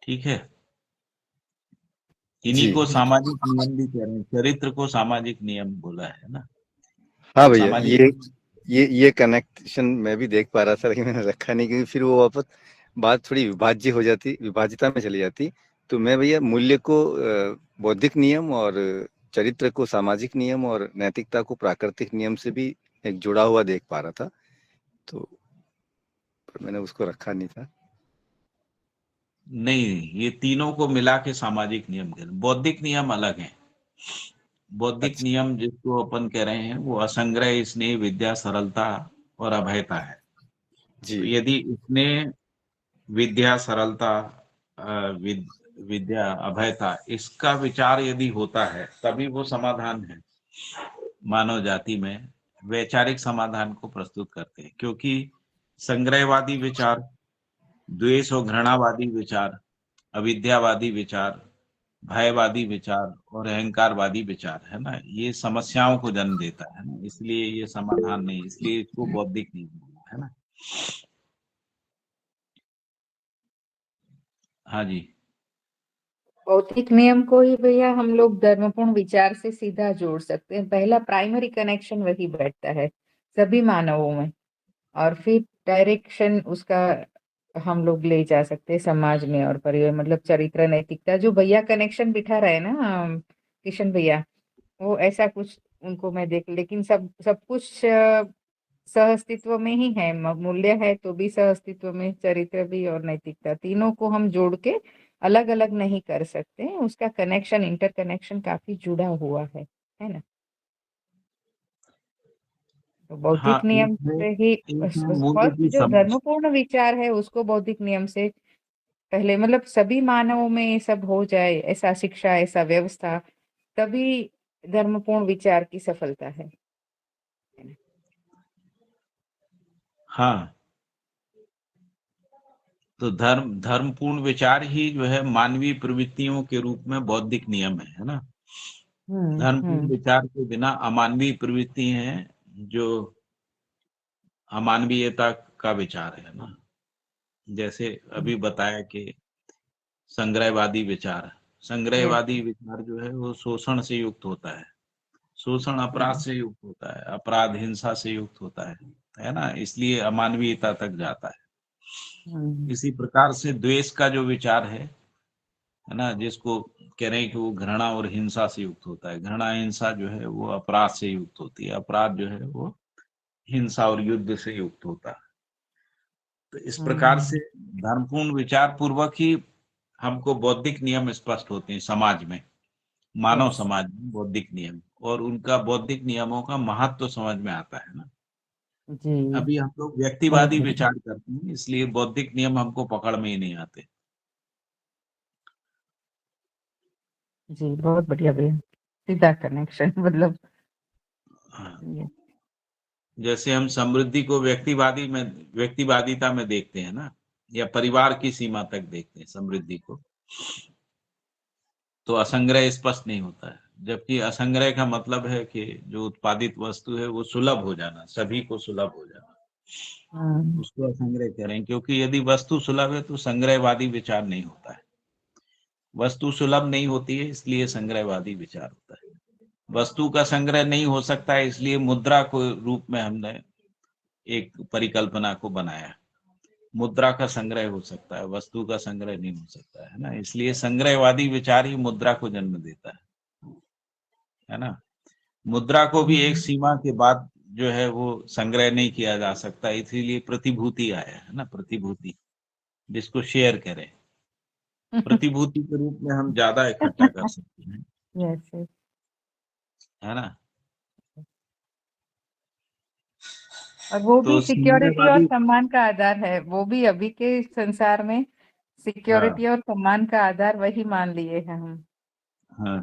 ठीक है, इन्हीं जी को सामाजिक नियम भी कह रहे हैं, चरित्र को सामाजिक नियम बोला है ना। हाँ भैया, सामाजिक ये कनेक्शन मैं भी देख पा रहा था, लेकिन मैंने रखा नहीं, क्योंकि फिर वो वापस बात थोड़ी विभाज्यता में चली जाती। तो मैं भैया मूल्य को बौद्धिक नियम, और चरित्र को सामाजिक नियम, और नैतिकता को प्राकृतिक नियम से भी एक जुड़ा हुआ देख पा रहा था, तो पर मैंने उसको रखा नहीं था। नहीं, ये तीनों को मिला के सामाजिक नियम कह रहे हैं। बौद्धिक नियम अलग हैं। बौद्धिक अच्छा नियम जिसको अपन कह रहे हैं वो असंग्रह, स्नेह, विद्या, सरलता और अभयता है। जी तो यदि इसने विद्या, सरलता, विद्या, अभयता, इसका विचार यदि होता है तभी वो समाधान है, मानव जाति में वैचारिक समाधान को प्रस्तुत करते हैं। क्योंकि संग्रहवादी विचार, द्वेष और घृणावादी विचार, अविद्यावादी विचार, भयवादी विचार और अहंकारवादी विचार है ना, ये समस्याओं को जन्म देता है ना, इसलिए ये समाधान नहीं, इसलिए इसको बौद्धिक नहीं बोला है ना। हाँ जी, भौतिक नियम को ही भैया हम लोग धर्मपूर्ण विचार से सीधा जोड़ सकते हैं। पहला प्राइमरी कनेक्शन वही बैठता है सभी मानवों में, और फिर डायरेक्शन उसका हम लोग ले जा सकते हैं समाज में और परिवार, मतलब चरित्र नैतिकता जो भैया कनेक्शन बिठा रहे हैं ना किशन भैया, वो ऐसा कुछ उनको मैं देख, लेकिन सब कुछ सहअस्तित्व में ही है। मूल्य है तो भी सहअस्तित्व में, चरित्र भी और नैतिकता, तीनों को हम जोड़ के अलग अलग नहीं कर सकते। उसका कनेक्शन, इंटरकनेक्शन काफी जुड़ा हुआ है ना। तो हाँ, बौद्धिक नियम एक है, से ही एक है मूल्य फर्स्ट की जो समझ। धर्मपूर्ण विचार है उसको बौद्धिक नियम से पहले, मतलब सभी मानवों में ये सब हो जाए, ऐसा शिक्षा, ऐसा व्यवस्था, तभी धर्मपूर्ण विचार की सफलता है। हाँ, तो धर्मपूर्ण विचार ही जो है मानवीय प्रवृत्तियों के रूप में बौद्धिक नियम है ना। धर्मपूर्ण हम्म। विचार के बिना अमानवीय प्रवृत्ति हैं, जो अमानवीयता का विचार है ना। जैसे अभी बताया कि संग्रहवादी विचार जो है वो शोषण से युक्त होता है, शोषण अपराध से युक्त होता है, अपराध हिंसा से युक्त होता है ना, इसलिए अमानवीयता तक जाता है। इसी प्रकार से द्वेष का जो विचार है ना, जिसको कह रहे हैं कि वो घृणा और हिंसा से युक्त होता है। घृणा हिंसा जो है वो अपराध से युक्त होती है, अपराध जो है वो हिंसा और युद्ध से युक्त होता है। तो इस प्रकार से धर्मपूर्ण विचार पूर्वक ही हमको बौद्धिक नियम स्पष्ट होते हैं समाज में, मानव समाज में बौद्धिक नियम, और उनका बौद्धिक नियमों का महत्व समझ में आता है ना। जी, अभी हम लोग बहुत व्यक्तिवादी बढ़िया। विचार करते हैं, इसलिए बौद्धिक नियम हमको पकड़ में ही नहीं आते। जी, बहुत बढ़िया भैया, सीधा कनेक्शन मतलब हाँ। ये। जैसे हम समृद्धि को व्यक्तिवादिता में देखते हैं ना, या परिवार की सीमा तक देखते हैं समृद्धि को, तो असंग्रह स्पष्ट नहीं होता है। जबकि असंग्रह का मतलब है कि जो उत्पादित वस्तु है वो सुलभ हो जाना, सभी को सुलभ हो जाना, उसको असंग्रह कह रहे हैं। क्योंकि यदि वस्तु सुलभ है तो संग्रहवादी विचार नहीं होता है। वस्तु सुलभ नहीं होती है, इसलिए संग्रहवादी विचार होता है। वस्तु का संग्रह नहीं हो सकता है, इसलिए मुद्रा को रूप में हमने एक परिकल्पना को बनाया। मुद्रा का संग्रह हो सकता है, वस्तु का संग्रह नहीं हो सकता है ना। इसलिए संग्रहवादी विचार ही मुद्रा को जन्म देता है ना। मुद्रा को भी एक सीमा के बाद जो है वो संग्रह नहीं किया जा सकता, इसीलिए प्रतिभूति आया है ना। प्रतिभूति जिसको शेयर करें, प्रतिभूति के रूप में हम ज्यादा इकट्ठा कर सकते हैं, यस, है ना। और वो भी तो सिक्योरिटी और संग्रहवादी, सम्मान का आधार है। वो भी अभी के संसार में हाँ सिक्योरिटी और सम्मान का आधार वही मान लिए हैं हम। हाँ,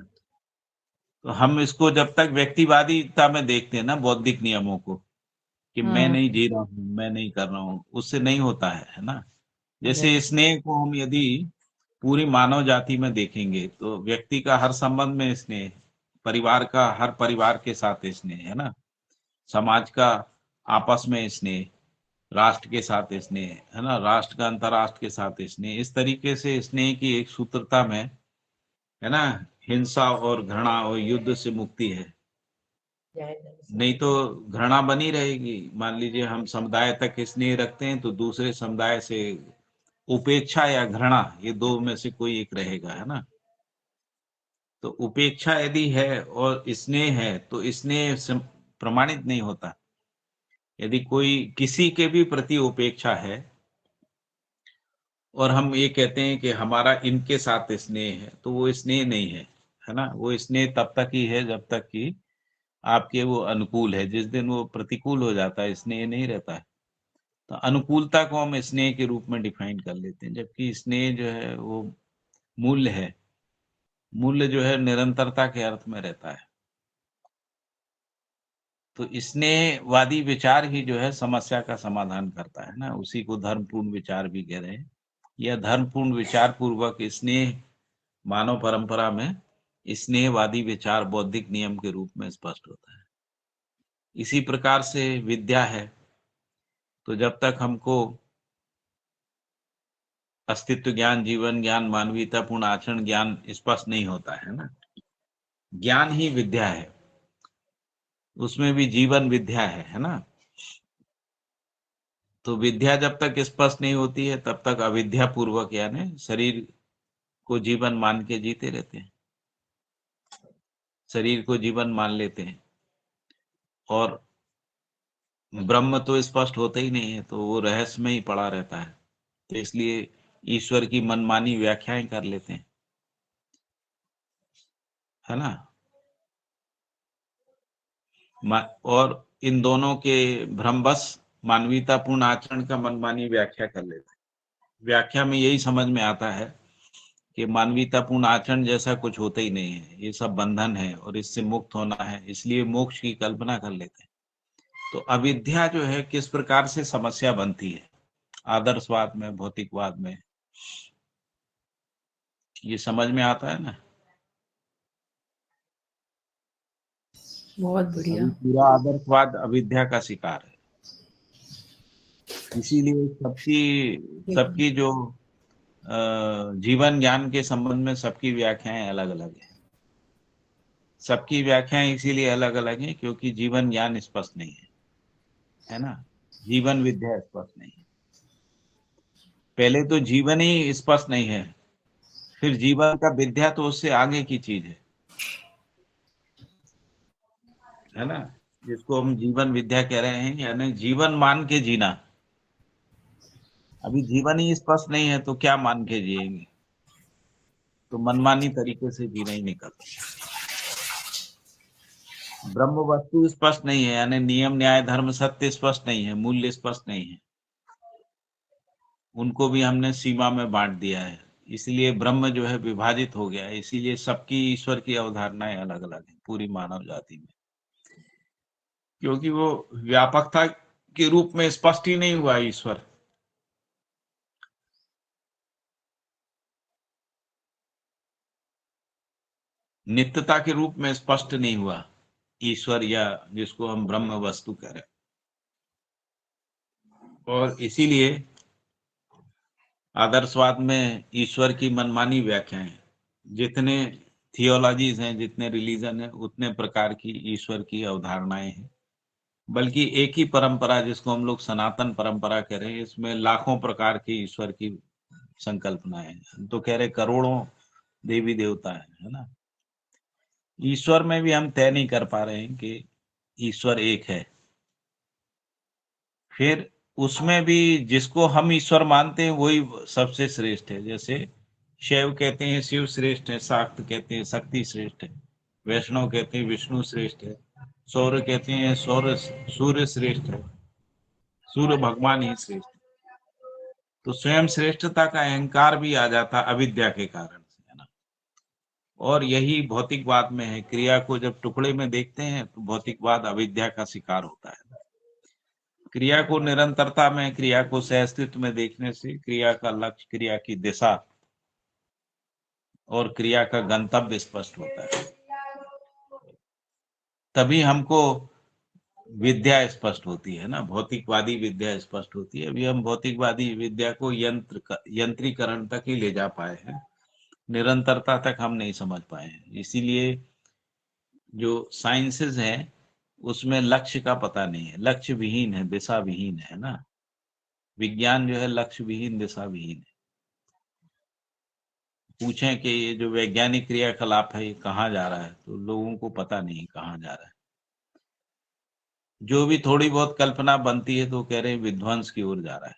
तो हम इसको जब तक व्यक्तिवादिता में देखते हैं ना, बौद्धिक नियमों को, कि मैं नहीं जी रहा हूँ, मैं नहीं कर रहा हूँ, उससे नहीं होता है ना। जैसे यस, स्नेह को हम यदि पूरी मानव जाति में देखेंगे तो व्यक्ति का हर संबंध में स्नेह, परिवार का हर परिवार के साथ स्नेह, है ना। समाज का आपस में स्नेह, राष्ट्र के साथ स्नेह, है ना, राष्ट्र का अंतर्राष्ट्र के साथ स्नेह। इस तरीके से स्नेह की एक सूत्रता में, है ना, हिंसा और घृणा और युद्ध से मुक्ति है। नहीं तो घृणा बनी रहेगी। मान लीजिए हम समुदाय तक स्नेह रखते हैं तो दूसरे समुदाय से उपेक्षा या घृणा, ये दो में से कोई एक रहेगा, है ना। तो उपेक्षा यदि है और स्नेह है तो स्नेह प्रमाणित नहीं होता। यदि कोई किसी के भी प्रति उपेक्षा है और हम ये कहते हैं कि हमारा इनके साथ स्नेह है, तो वो स्नेह नहीं है ना। वो स्नेह तब तक ही है जब तक कि आपके वो अनुकूल है। जिस दिन वो प्रतिकूल हो जाता है, स्नेह नहीं रहता है। तो अनुकूलता को हम स्नेह के रूप में डिफाइन कर लेते हैं, जबकि स्नेह जो है वो मूल्य है। मूल्य जो है निरंतरता के अर्थ में रहता है। तो स्नेहवादी विचार ही जो है समस्या का समाधान करता है ना। उसी को धर्मपूर्ण विचार भी कह रहे हैं। यह धर्मपूर्ण विचार पूर्वक स्नेह मानव परंपरा में स्नेहवादी विचार बौद्धिक नियम के रूप में स्पष्ट होता है। इसी प्रकार से विद्या है। तो जब तक हमको अस्तित्व ज्ञान, जीवन ज्ञान, मानवीयतापूर्ण आचरण ज्ञान स्पष्ट नहीं होता है ना। ज्ञान ही विद्या है, उसमें भी जीवन विद्या है ना। तो विद्या जब तक स्पष्ट नहीं होती है तब तक अविद्या पूर्वक, यानी शरीर को जीवन मान के जीते रहते हैं, शरीर को जीवन मान लेते हैं, और ब्रह्म तो स्पष्ट होता ही नहीं है, तो वो रहस्य में ही पड़ा रहता है। तो इसलिए ईश्वर की मनमानी व्याख्याएं कर लेते हैं, है ना। और इन दोनों के भ्रमवश मानवीयतापूर्ण आचरण का मनमानी व्याख्या कर लेते हैं। व्याख्या में यही समझ में आता है कि मानवीयतापूर्ण आचरण जैसा कुछ होता ही नहीं है, ये सब बंधन है और इससे मुक्त होना है, इसलिए मोक्ष की कल्पना कर लेते हैं। तो अविद्या जो है किस प्रकार से समस्या बनती है आदर्शवाद में, भौतिकवाद में, ये समझ में आता है ना। बहुत बढ़िया। अभी पूरा आदर्शवाद अविद्या का शिकार है। इसीलिए सबकी जो जीवन ज्ञान के संबंध में सबकी व्याख्याएं अलग अलग है। सबकी व्याख्याएं इसीलिए अलग अलग हैं क्योंकि जीवन ज्ञान स्पष्ट नहीं है ना। जीवन विद्या स्पष्ट नहीं है। पहले तो जीवन ही स्पष्ट नहीं है, फिर जीवन का विद्या तो उससे आगे की चीज है ना, जिसको हम जीवन विद्या कह रहे हैं, यानी जीवन मान के जीना। अभी जीवन ही स्पष्ट नहीं है तो क्या मान के जिएंगे, तो मनमानी तरीके से जीना ही निकल ब्रह्म वस्तु स्पष्ट नहीं है, यानी नियम न्याय धर्म सत्य स्पष्ट नहीं है, मूल्य स्पष्ट नहीं है, उनको भी हमने सीमा में बांट दिया है, इसलिए ब्रह्म जो है विभाजित हो गया है। इसीलिए सबकी ईश्वर की अवधारणाएं अलग अलग है पूरी मानव जाति में, क्योंकि वो व्यापकता के रूप में स्पष्ट ही नहीं हुआ ईश्वर। नित्यता के रूप में स्पष्ट नहीं हुआ ईश्वर, या जिसको हम ब्रह्म वस्तु कह रहे हैं। और इसीलिए आदर्शवाद में ईश्वर की मनमानी व्याख्याएं, जितने थियोलॉजीज हैं, जितने रिलीजन है, उतने प्रकार की ईश्वर की अवधारणाएं हैं। बल्कि एक ही परंपरा जिसको हम लोग सनातन परंपरा कह रहे हैं, इसमें लाखों प्रकार की ईश्वर की संकल्पनाएं हैं। हम तो कह रहे करोड़ों देवी देवता है ना। ईश्वर में भी हम तय नहीं कर पा रहे हैं कि ईश्वर एक है। फिर उसमें भी जिसको हम ईश्वर मानते हैं वही सबसे श्रेष्ठ है। जैसे शैव कहते हैं शिव श्रेष्ठ है, शाक्त कहते हैं शक्ति श्रेष्ठ है, वैष्णव कहते हैं विष्णु श्रेष्ठ है, सौर्य कहते हैं सूर्य श्रेष्ठ है, सूर्य भगवान ही श्रेष्ठ है। तो स्वयं श्रेष्ठता का अहंकार भी आ जाता अविद्या के कारण से, है ना। और यही भौतिकवाद में है, क्रिया को जब टुकड़े में देखते हैं तो भौतिकवाद अविद्या का शिकार होता है। क्रिया को निरंतरता में, क्रिया को सहअस्तित्व में देखने से क्रिया का लक्ष्य, क्रिया की दिशा और क्रिया का गंतव्य स्पष्ट होता है। तभी हमको विद्या स्पष्ट होती है ना, भौतिकवादी विद्या स्पष्ट होती है। अभी हम भौतिकवादी विद्या को यंत्रीकरण तक ही ले जा पाए हैं, निरंतरता तक हम नहीं समझ पाए हैं। इसीलिए जो साइंसेस हैं उसमें लक्ष्य का पता नहीं है, लक्ष्य विहीन है, दिशा विहीन है ना। विज्ञान जो है लक्ष्य विहीन, दिशा विहीन है। पूछें कि ये जो वैज्ञानिक क्रियाकलाप है ये कहाँ जा रहा है, तो लोगों को पता नहीं कहाँ जा रहा है। जो भी थोड़ी बहुत कल्पना बनती है तो कह रहे हैं विध्वंस की ओर जा रहा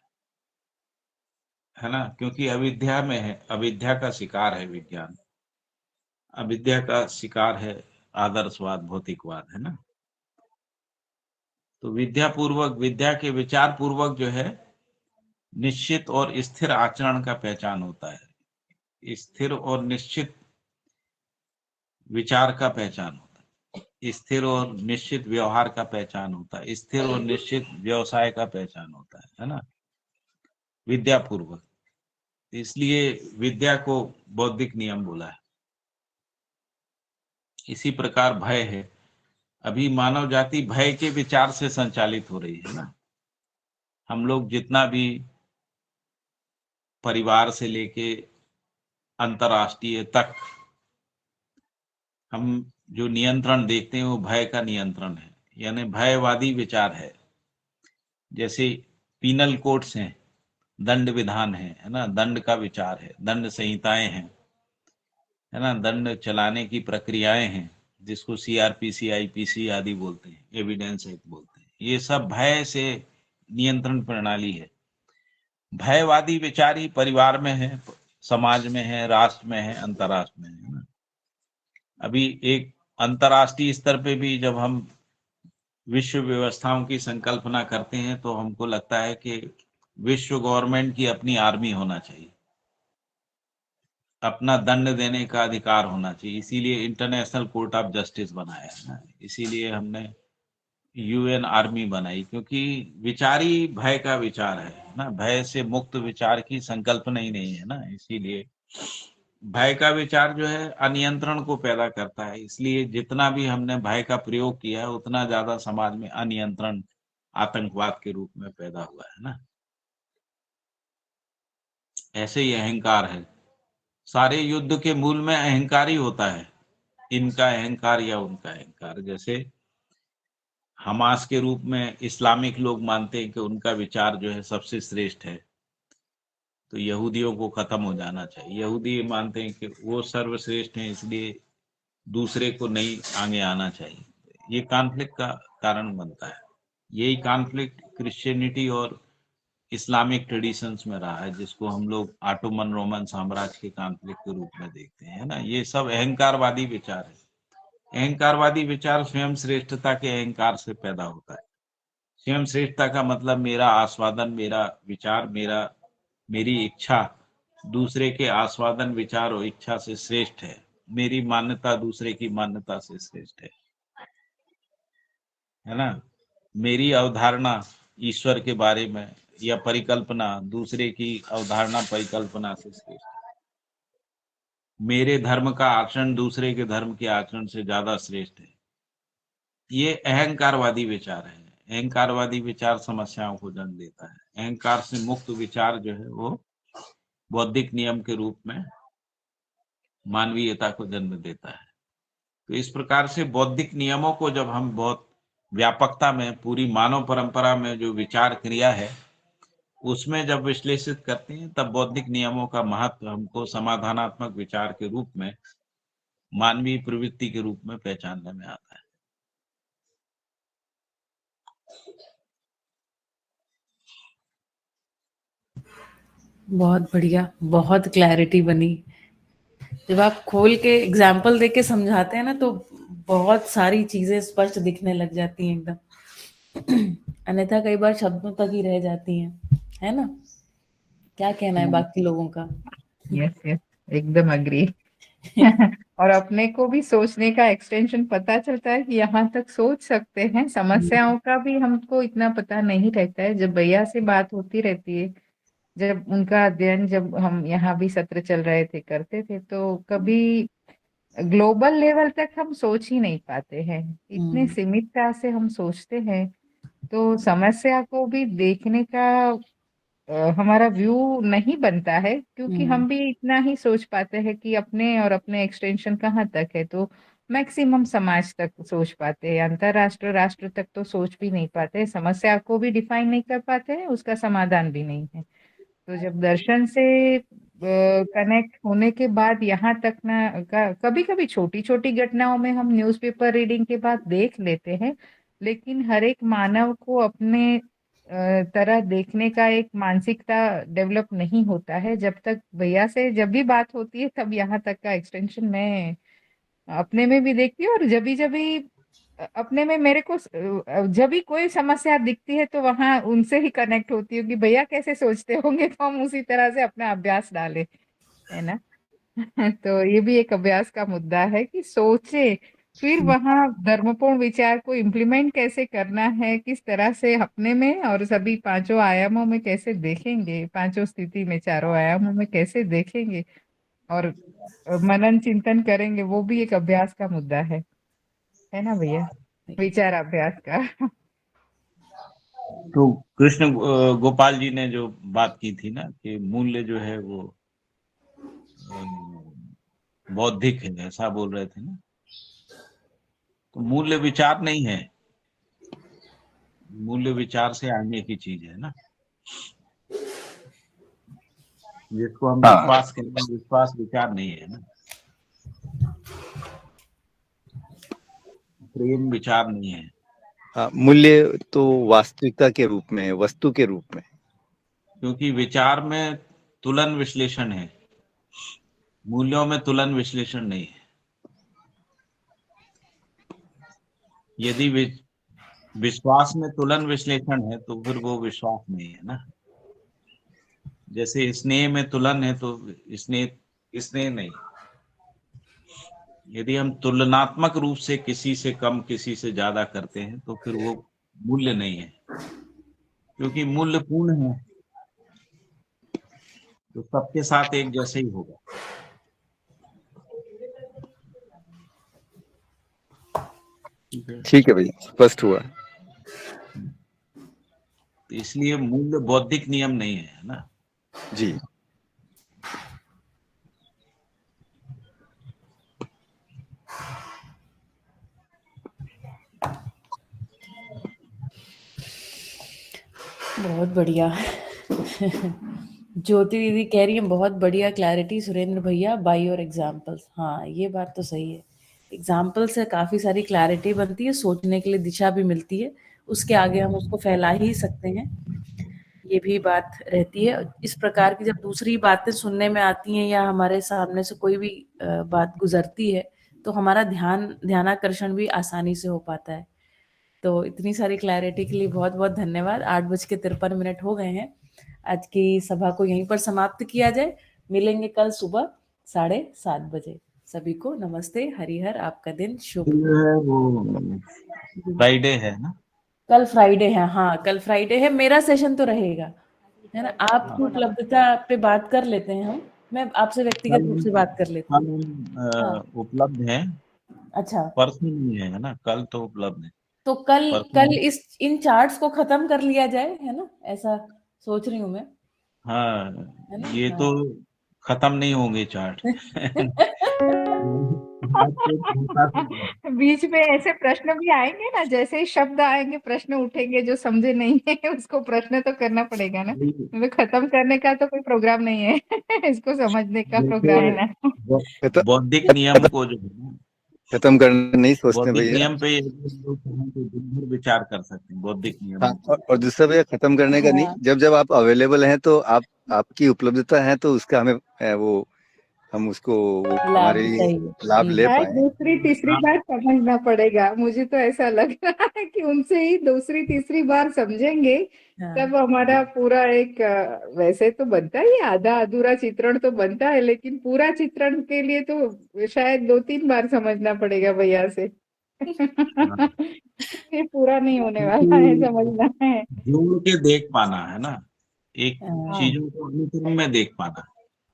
है ना, क्योंकि अविद्या में है, अविद्या का शिकार है विज्ञान, अविद्या का शिकार है आदर्शवाद, भौतिकवाद, है ना। तो विद्या के विचार पूर्वक जो है निश्चित और स्थिर आचरण का पहचान होता है, स्थिर और निश्चित विचार का पहचान होता है, स्थिर और निश्चित व्यवहार का पहचान होता है, स्थिर और निश्चित व्यवसाय का पहचान होता है ना, विद्या पूर्वक। इसलिए विद्या को बौद्धिक नियम बोला है। इसी प्रकार भय है, अभी मानव जाति भय के विचार से संचालित हो रही है ना। हम लोग जितना भी परिवार से लेके अंतर्राष्ट्रीय तक हम जो नियंत्रण देखते हैं वो भय का नियंत्रण है, यानी भयवादी विचार है। जैसे पीनल कोड्स हैं, दंड विधान है ना, दंड का विचार है, दंड संहिताएं हैं, है ना, दंड चलाने की प्रक्रियाएं हैं, जिसको सीआरपीसी, आईपीसी आदि बोलते हैं, एविडेंस एक्ट बोलते हैं। ये सब भय से नियंत्रण प्रणाली है। भयवादी विचार ही परिवार में है, समाज में है, राष्ट्र में है, अंतरराष्ट्र में है ना। अभी एक अंतरराष्ट्रीय स्तर पे भी जब हम विश्व व्यवस्थाओं की संकल्पना करते हैं तो हमको लगता है कि विश्व गवर्नमेंट की अपनी आर्मी होना चाहिए, अपना दंड देने का अधिकार होना चाहिए। इसीलिए इंटरनेशनल कोर्ट ऑफ जस्टिस बनाया है ना, इसीलिए हमने यूएन आर्मी बनाई, क्योंकि विचार ही भय का विचार है ना, भय से मुक्त विचार की संकल्पना ही नहीं है ना। इसीलिए भय का विचार जो है अनियंत्रण को पैदा करता है। इसलिए जितना भी हमने भय का प्रयोग किया है उतना ज्यादा समाज में अनियंत्रण आतंकवाद के रूप में पैदा हुआ है ना। ऐसे ही अहंकार है, सारे युद्ध के मूल में अहंकार ही होता है, इनका अहंकार या उनका अहंकार। जैसे हमास के रूप में इस्लामिक लोग मानते हैं कि उनका विचार जो है सबसे श्रेष्ठ है, तो यहूदियों को खत्म हो जाना चाहिए। यहूदी ये मानते हैं कि वो सर्वश्रेष्ठ हैं, इसलिए दूसरे को नहीं आगे आना चाहिए। ये कॉन्फ्लिक्ट का कारण बनता है। यही कॉन्फ्लिक्ट क्रिश्चियनिटी और इस्लामिक ट्रेडिशंस में रहा है, जिसको हम लोग ऑटोमन रोमन साम्राज्य के कॉन्फ्लिक्ट के रूप में देखते हैं, है ना। ये सब अहंकारवादी विचार है। अहंकारवादी विचार स्वयं श्रेष्ठता के अहंकार से पैदा होता है। स्वयं श्रेष्ठता का मतलब मेरा आस्वादन, मेरा विचार, मेरी इच्छा दूसरे के आस्वादन, विचार और इच्छा से श्रेष्ठ है। मेरी मान्यता दूसरे की मान्यता से श्रेष्ठ है ना। मेरी अवधारणा ईश्वर के बारे में या परिकल्पना दूसरे की अवधारणा परिकल्पना से श्रेष्ठ है। मेरे धर्म का आचरण दूसरे के धर्म के आचरण से ज्यादा श्रेष्ठ है। ये अहंकारवादी विचार है। अहंकारवादी विचार समस्याओं को जन्म देता है। अहंकार से मुक्त विचार जो है वो बौद्धिक नियम के रूप में मानवीयता को जन्म देता है। तो इस प्रकार से बौद्धिक नियमों को जब हम बहुत व्यापकता में, पूरी मानव परंपरा में जो विचार क्रिया है उसमें जब विश्लेषित करते हैं, तब बौद्धिक नियमों का महत्व हमको समाधानात्मक विचार के रूप में, मानवीय प्रवृत्ति के रूप में पहचानने में आता है। बहुत बढ़िया, बहुत क्लैरिटी बनी। जब आप खोल के एग्जाम्पल देके समझाते हैं ना, तो बहुत सारी चीजें स्पष्ट दिखने लग जाती हैं एकदम। अन्यथा कई बार शब्दों तक ही रह जाती हैं, है ना। क्या कहना है बाकी लोगों का? यस यस, एकदम अग्री। और अपने को भी सोचने का एक्सटेंशन पता चलता है कि यहाँ तक सोच सकते हैं। समस्याओं का भी हमको इतना पता नहीं रहता है। जब भैया से बात होती रहती है, जब उनका अध्ययन, जब हम यहाँ भी सत्र चल रहे थे करते थे, तो कभी ग्लोबल लेवल तक हम सोच ही नहीं पाते हैं। इतने सीमितता से हम सोचते हैं, तो समस्या को भी देखने का हमारा व्यू नहीं बनता है, क्योंकि हम भी इतना ही सोच पाते हैं कि अपने और अपने एक्सटेंशन कहाँ तक है। तो मैक्सिमम समाज तक सोच पाते हैं, अंतरराष्ट्र राष्ट्र तक तो सोच भी नहीं पाते, समस्या को भी डिफाइन नहीं कर पाते हैं, उसका समाधान भी नहीं है। तो जब दर्शन से कनेक्ट होने के बाद यहाँ तक ना, कभी कभी छोटी छोटी घटनाओं में हम न्यूज़पेपर रीडिंग के बाद देख लेते हैं, लेकिन हर एक मानव को अपने तरह देखने का एक मानसिकता डेवलप नहीं होता है। जब तक भैया से जब भी बात होती है, तब यहाँ तक का एक्सटेंशन मैं अपने में भी देखती हूँ। और जब भी अपने में मेरे को जब भी कोई समस्या दिखती है, तो वहां उनसे ही कनेक्ट होती हूँ कि भैया कैसे सोचते होंगे, तो हम उसी तरह से अपना अभ्यास डालें, है ना। तो ये भी एक अभ्यास का मुद्दा है कि सोचे, फिर वहां धर्मपूर्ण विचार को इम्प्लीमेंट कैसे करना है, किस तरह से अपने में और सभी पांचों आयामों में कैसे देखेंगे, पांचों स्थिति में, चारों आयामों में कैसे देखेंगे और मनन चिंतन करेंगे, वो भी एक अभ्यास का मुद्दा है ना भैया, विचार अभ्यास का। तो कृष्ण गोपाल जी ने जो बात की थी ना कि मूल्य जो है वो बौद्धिक है, ऐसा बोल रहे थे ना। तो मूल्य विचार नहीं है, मूल्य विचार से आगे की चीज है ना, जिसको हम विश्वास कहते हैं। विश्वास विचार नहीं है ना, प्रेम विचार नहीं है। मूल्य तो वास्तविकता के रूप में है, वस्तु के रूप में। क्योंकि विचार में तुलन विश्लेषण है, मूल्यों में तुलन विश्लेषण नहीं है। यदि विश्वास में तुलन विश्लेषण है, तो फिर वो विश्वास नहीं है ना। जैसे स्नेह में तुलन है, तो स्नेह नहीं। यदि हम तुलनात्मक रूप से किसी से कम, किसी से ज्यादा करते हैं, तो फिर वो मूल्य नहीं है, क्योंकि मूल्य पूर्ण है, तो सबके साथ एक जैसे ही होगा। ठीक है भैया, स्पष्ट हुआ। तो इसलिए मूल्य बौद्धिक नियम नहीं है ना जी। बहुत बढ़िया। ज्योति दीदी कह रही है बहुत बढ़िया क्लैरिटी सुरेंद्र भैया, बाय योर एग्जाम्पल्स। हाँ, ये बात तो सही है, एग्जाम्पल से काफी सारी क्लैरिटी बनती है, सोचने के लिए दिशा भी मिलती है, उसके आगे हम उसको फैला ही सकते हैं, ये भी बात रहती है। इस प्रकार की जब दूसरी बातें सुनने में आती हैं या हमारे सामने से कोई भी बात गुजरती है तो हमारा ध्यानाकर्षण भी आसानी से हो पाता है। तो इतनी सारी क्लैरिटी के लिए बहुत बहुत धन्यवाद। 8:53 हो गए हैं। आज की सभा को यहीं पर समाप्त किया जाए। मिलेंगे कल सुबह 7:30 बजे। सभी को नमस्ते, हरिहर, आपका दिन शुभ हो। वो फ्राइडे है ना? कल फ्राइडे है, हाँ कल फ्राइडे है, मेरा सेशन तो रहेगा, है ना। आपकी उपलब्धता पे बात कर लेते हैं हम, मैं आपसे व्यक्तिगत रूप से बात कर लेती कल हूँ। हाँ, उपलब्ध है, अच्छा, परसों नहीं है ना? कल तो उपलब्ध है, तो कल परसों। इन चार्ट्स को खत्म कर लिया जाए, है ना, ऐसा सोच रही हूँ मैं, हाँ, है ना। ये तो हाँ। खत्म नहीं होंगे चार्ट। बीच में ऐसे प्रश्न भी आएंगे ना, जैसे ही शब्द आएंगे प्रश्न उठेंगे, जो समझे नहीं है उसको प्रश्न तो करना पड़ेगा ना। मतलब खत्म करने का तो कोई प्रोग्राम नहीं है। इसको समझने का प्रोग्राम है ना। खत्म बौद्धिक नियम को जो है ना, खत्म करना नहीं सोचते बौद्धिक भैया। नियम पे लोग चाहें तो दिन भर विचार कर सकते हैं, बौद्धिक हाँ, नियमों पे। और दूसरा भैया खत्म करने का नहीं, हाँ, जब जब आप अवेलेबल हैं तो आपकी उपलब्धता है तो उसका हमें वो हम उसको वो लाभ हमारे लिए चाहिए लाभ जी। ले शायद पाए। दूसरी तीसरी हाँ, बार समझना पड़ेगा, मुझे तो ऐसा लग रहा है कि उनसे ही दूसरी तीसरी बार समझेंगे, हाँ, तब हमारा पूरा एक वैसे तो बनता ही है, आधा अधूरा चित्रण तो बनता है, लेकिन पूरा चित्रण के लिए तो शायद 2-3 बार समझना पड़ेगा भैया से। हाँ, ये पूरा नहीं होने वाला है, क्योंकि समझना है। जोड़ के देख पाना है ना, एक हाँ, चीजों को अनुक्रम में देख पाना,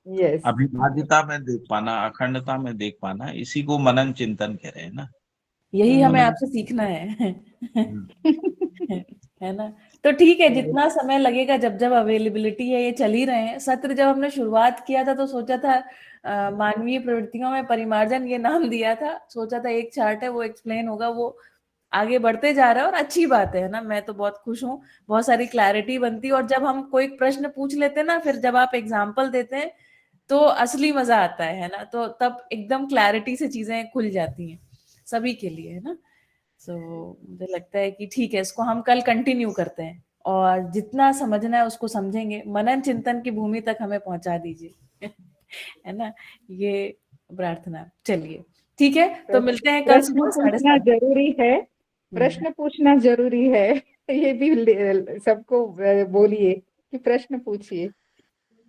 यस। अविभाज्यता में देख पाना, अखंडता में देख पाना, इसी को मनन चिंतन कह रहे हैं ना। यही हमें मनन। आपसे सीखना है। हम्म। है ना। तो ठीक है, जितना समय लगेगा, जब जब अवेलेबिलिटी है, ये चल ही रहे हैं सत्र। जब हमने शुरुआत किया था तो सोचा था मानवीय प्रवृत्तियों में परिमार्जन ये नाम दिया था, सोचा था एक चार्ट है वो एक्सप्लेन होगा, वो आगे बढ़ते जा रहा है और अच्छी बात है ना। मैं तो बहुत खुश हूँ, बहुत सारी क्लैरिटी बनती है, और जब हम कोई प्रश्न पूछ लेते हैं ना, फिर जब आप एग्जाम्पल देते हैं तो असली मजा आता है ना। तो तब एकदम क्लैरिटी से चीजें खुल जाती हैं सभी के लिए, है ना। सो मुझे लगता है कि ठीक है, इसको हम कल कंटिन्यू करते हैं, और जितना समझना है उसको समझेंगे, मनन चिंतन की भूमि तक हमें पहुंचा दीजिए। है ना, ये प्रार्थना। चलिए ठीक है, तो मिलते हैं कल प्रश्न सुबह पूछना 7:30। जरूरी है, प्रश्न पूछना जरूरी है। ये भी सबको बोलिए कि प्रश्न पूछिए।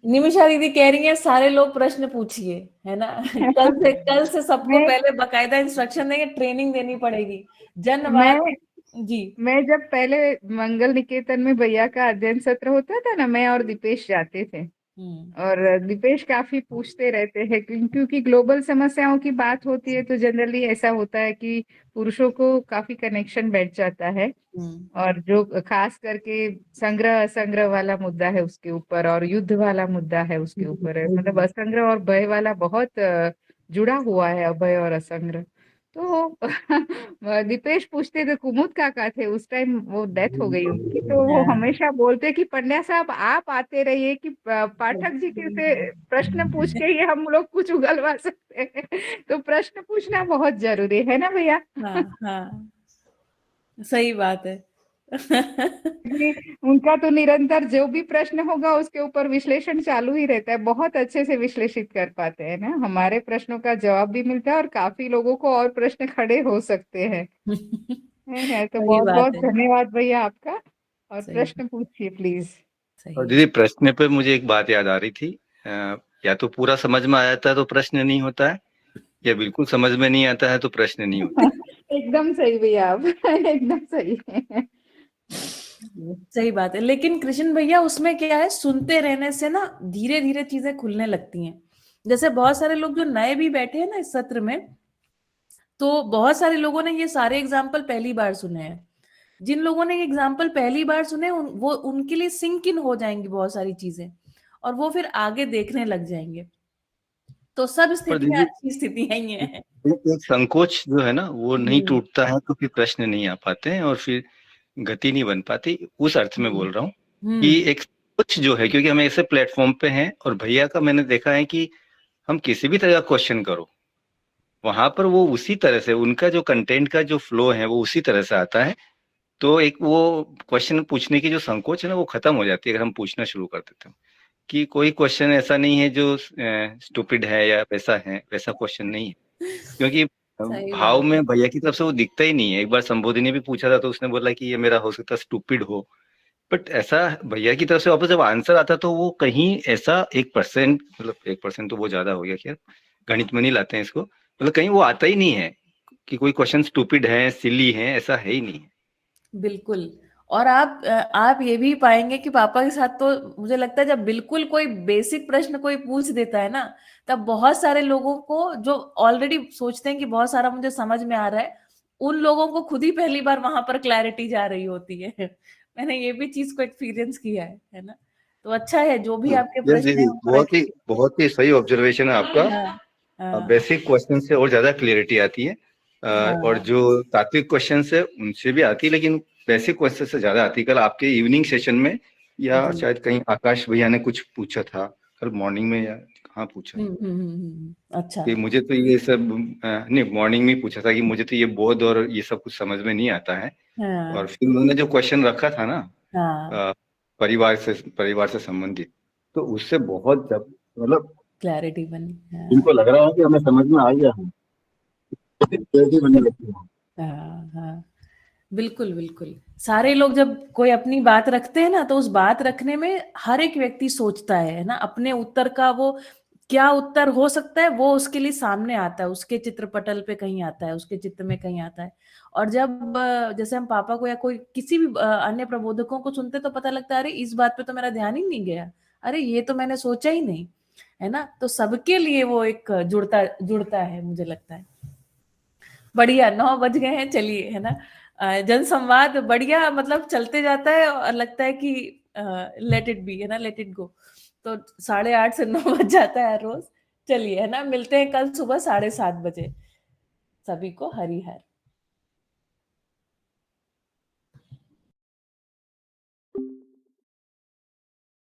निमिषा दीदी कह रही है सारे लोग प्रश्न पूछिए, है ना। कल से सबको मैं पहले बकायदा इंस्ट्रक्शन देंगे, ट्रेनिंग देनी पड़ेगी। जनवाद। मैं जी। मैं जब पहले मंगल निकेतन में भैया का अध्ययन सत्र होता था ना, मैं और दीपेश जाते थे, हम्म। और दीपेश काफी पूछते रहते हैं, क्योंकि ग्लोबल समस्याओं की बात होती है तो जनरली ऐसा होता है कि पुरुषों को काफी कनेक्शन बैठ जाता है, हम्म। और जो खास करके संग्रह असंग्रह वाला मुद्दा है उसके ऊपर, और युद्ध वाला मुद्दा है उसके ऊपर है, मतलब असंग्रह और भय वाला बहुत जुड़ा हुआ है, अभय और असंग्रह। तो दीपेश पूछते थे, कुमुद काका थे उस टाइम, वो डेथ हो गई उनकी, तो वो हाँ। हमेशा बोलते कि पंड्या साहब आप आते रहिए कि पाठक जी के से प्रश्न पूछ के ही हम लोग कुछ उगलवा सकते हैं। तो प्रश्न पूछना बहुत जरूरी है ना भैया। हाँ, हाँ, सही बात है। क्योंकि उनका तो निरंतर जो भी प्रश्न होगा उसके ऊपर विश्लेषण चालू ही रहता है, बहुत अच्छे से विश्लेषित कर पाते हैं ना, हमारे प्रश्नों का जवाब भी मिलता है और काफी लोगों को और प्रश्न खड़े हो सकते हैं। तो सही बहुत बात बहुत है। धन्यवाद भैया आपका, और सही। प्रश्न पूछिए प्लीज। सही और है। दीदी प्रश्न पे मुझे एक बात याद आ रही थी, या तो पूरा समझ में आ जाता है तो प्रश्न नहीं होता है, या बिल्कुल समझ में नहीं आता है तो प्रश्न नहीं होता। एकदम सही भैया आप। एकदम सही। सही बात है, लेकिन कृष्ण भैया उसमें क्या है, सुनते रहने से ना धीरे धीरे चीजें खुलने लगती हैं। जैसे बहुत सारे लोग जो नए भी बैठे हैं ना इस सत्र में, तो बहुत सारे लोगों ने ये सारे एग्जाम्पल पहली बार सुने हैं। जिन लोगों ने ये एग्जाम्पल पहली बार सुने, वो उनके लिए सिंक इन हो जाएंगी बहुत सारी चीजें, और वो फिर आगे देखने लग जाएंगे। तो सब और स्थितियां दीदी अच्छी स्थितियां ही हैं। एक संकोच जो है ना वो नहीं जी। टूटता है तो फिर प्रश्न नहीं आ पाते हैं और फिर गति नहीं बन पाती, उस अर्थ में जी। बोल रहा हूँ कि एक कुछ जो है, क्योंकि हम ऐसे प्लेटफॉर्म पे हैं और भैया का मैंने देखा है कि हम किसी भी तरह का क्वेश्चन करो, वहां पर वो उसी तरह से उनका जो कंटेंट का जो फ्लो है वो उसी तरह से आता है। तो एक वो क्वेश्चन पूछने की जो संकोच है ना वो खत्म हो जाती है अगर हम पूछना शुरू कर देते हैं कि कोई क्वेश्चन ऐसा नहीं है जो स्टूपिड है या वैसा है, वैसा क्वेश्चन नहीं है, क्योंकि सही भाव बात में भैया की तरफ से वो दिखता ही नहीं है। एक बार संबोधि ने भी पूछा था तो उसने बोला कि ये मेरा हो सकता है स्टूपिड हो, बट ऐसा भैया की तरफ से वापस जब आंसर आता तो वो कहीं ऐसा 1%, मतलब 1% तो वो ज्यादा हो गया, खैर गणित में नहीं लाते हैं इसको, मतलब कहीं वो आता ही नहीं है कि कोई क्वेश्चन स्टूपिड है, सिली है, ऐसा है ही नहीं। बिल्कुल। और आप ये भी पाएंगे कि पापा के साथ तो मुझे लगता है जब बिल्कुल कोई बेसिक प्रश्न कोई पूछ देता है ना, तब बहुत सारे लोगों को जो ऑलरेडी सोचते हैं कि बहुत सारा मुझे समझ में आ रहा है, उन लोगों को खुद ही पहली बार वहां पर क्लैरिटी जा रही होती है। मैंने ये भी चीज को एक्सपीरियंस किया है ना। तो अच्छा है जो भी आपके यस प्रश्न है दीदी, वो थोड़े। बहुत ही सही ऑब्जर्वेशन है आपका। हाँ हाँ बेसिक क्वेश्चन से और ज्यादा क्लियरिटी आती है, और हाँ। जो तात्विक क्वेश्चन है उनसे भी आती है, लेकिन बेसिक क्वेश्चन से ज्यादा आती है। कल आपके इवनिंग सेशन में या जी। शायद कहीं आकाश भैया ने कुछ पूछा था, कल मॉर्निंग में या कहाँ पूछा था अच्छा। कि मुझे तो ये सब नहीं, मॉर्निंग में पूछा था कि मुझे तो ये बोध और ये सब कुछ समझ में नहीं आता है। हाँ और फिर उन्होंने जो क्वेश्चन रखा था ना हाँ। अ, परिवार से संबंधित, तो उससे बहुत मतलब क्लैरिटी बनी। इनको लग रहा है कि हमें समझ में आ गया है, clarity बनने लगती है। हाँ हाँ। बिल्कुल बिल्कुल। सारे लोग जब कोई अपनी बात रखते हैं ना, तो उस बात रखने में हर एक व्यक्ति सोचता है ना, अपने उत्तर का वो क्या उत्तर हो सकता है वो उसके लिए सामने आता है, उसके चित्रपटल पे कहीं आता है, उसके चित्र में कहीं आता है। और जब जैसे हम पापा को या कोई किसी भी अन्य प्रबोधकों को सुनते तो पता लगता है अरे इस बात पे तो मेरा ध्यान ही नहीं गया, अरे ये तो मैंने सोचा ही नहीं, है ना। तो सबके लिए वो एक जुड़ता जुड़ता है मुझे लगता है। बढ़िया, 9 बज गए हैं, चलिए, है ना। जनसंवाद बढ़िया मतलब चलते जाता है और लगता है कि लेट इट बी, है ना, लेट इट गो। तो 8:30 से 9 बज जाता है रोज। चलिए, है ना, मिलते हैं कल सुबह 7:30 बजे। सभी को हरी हर।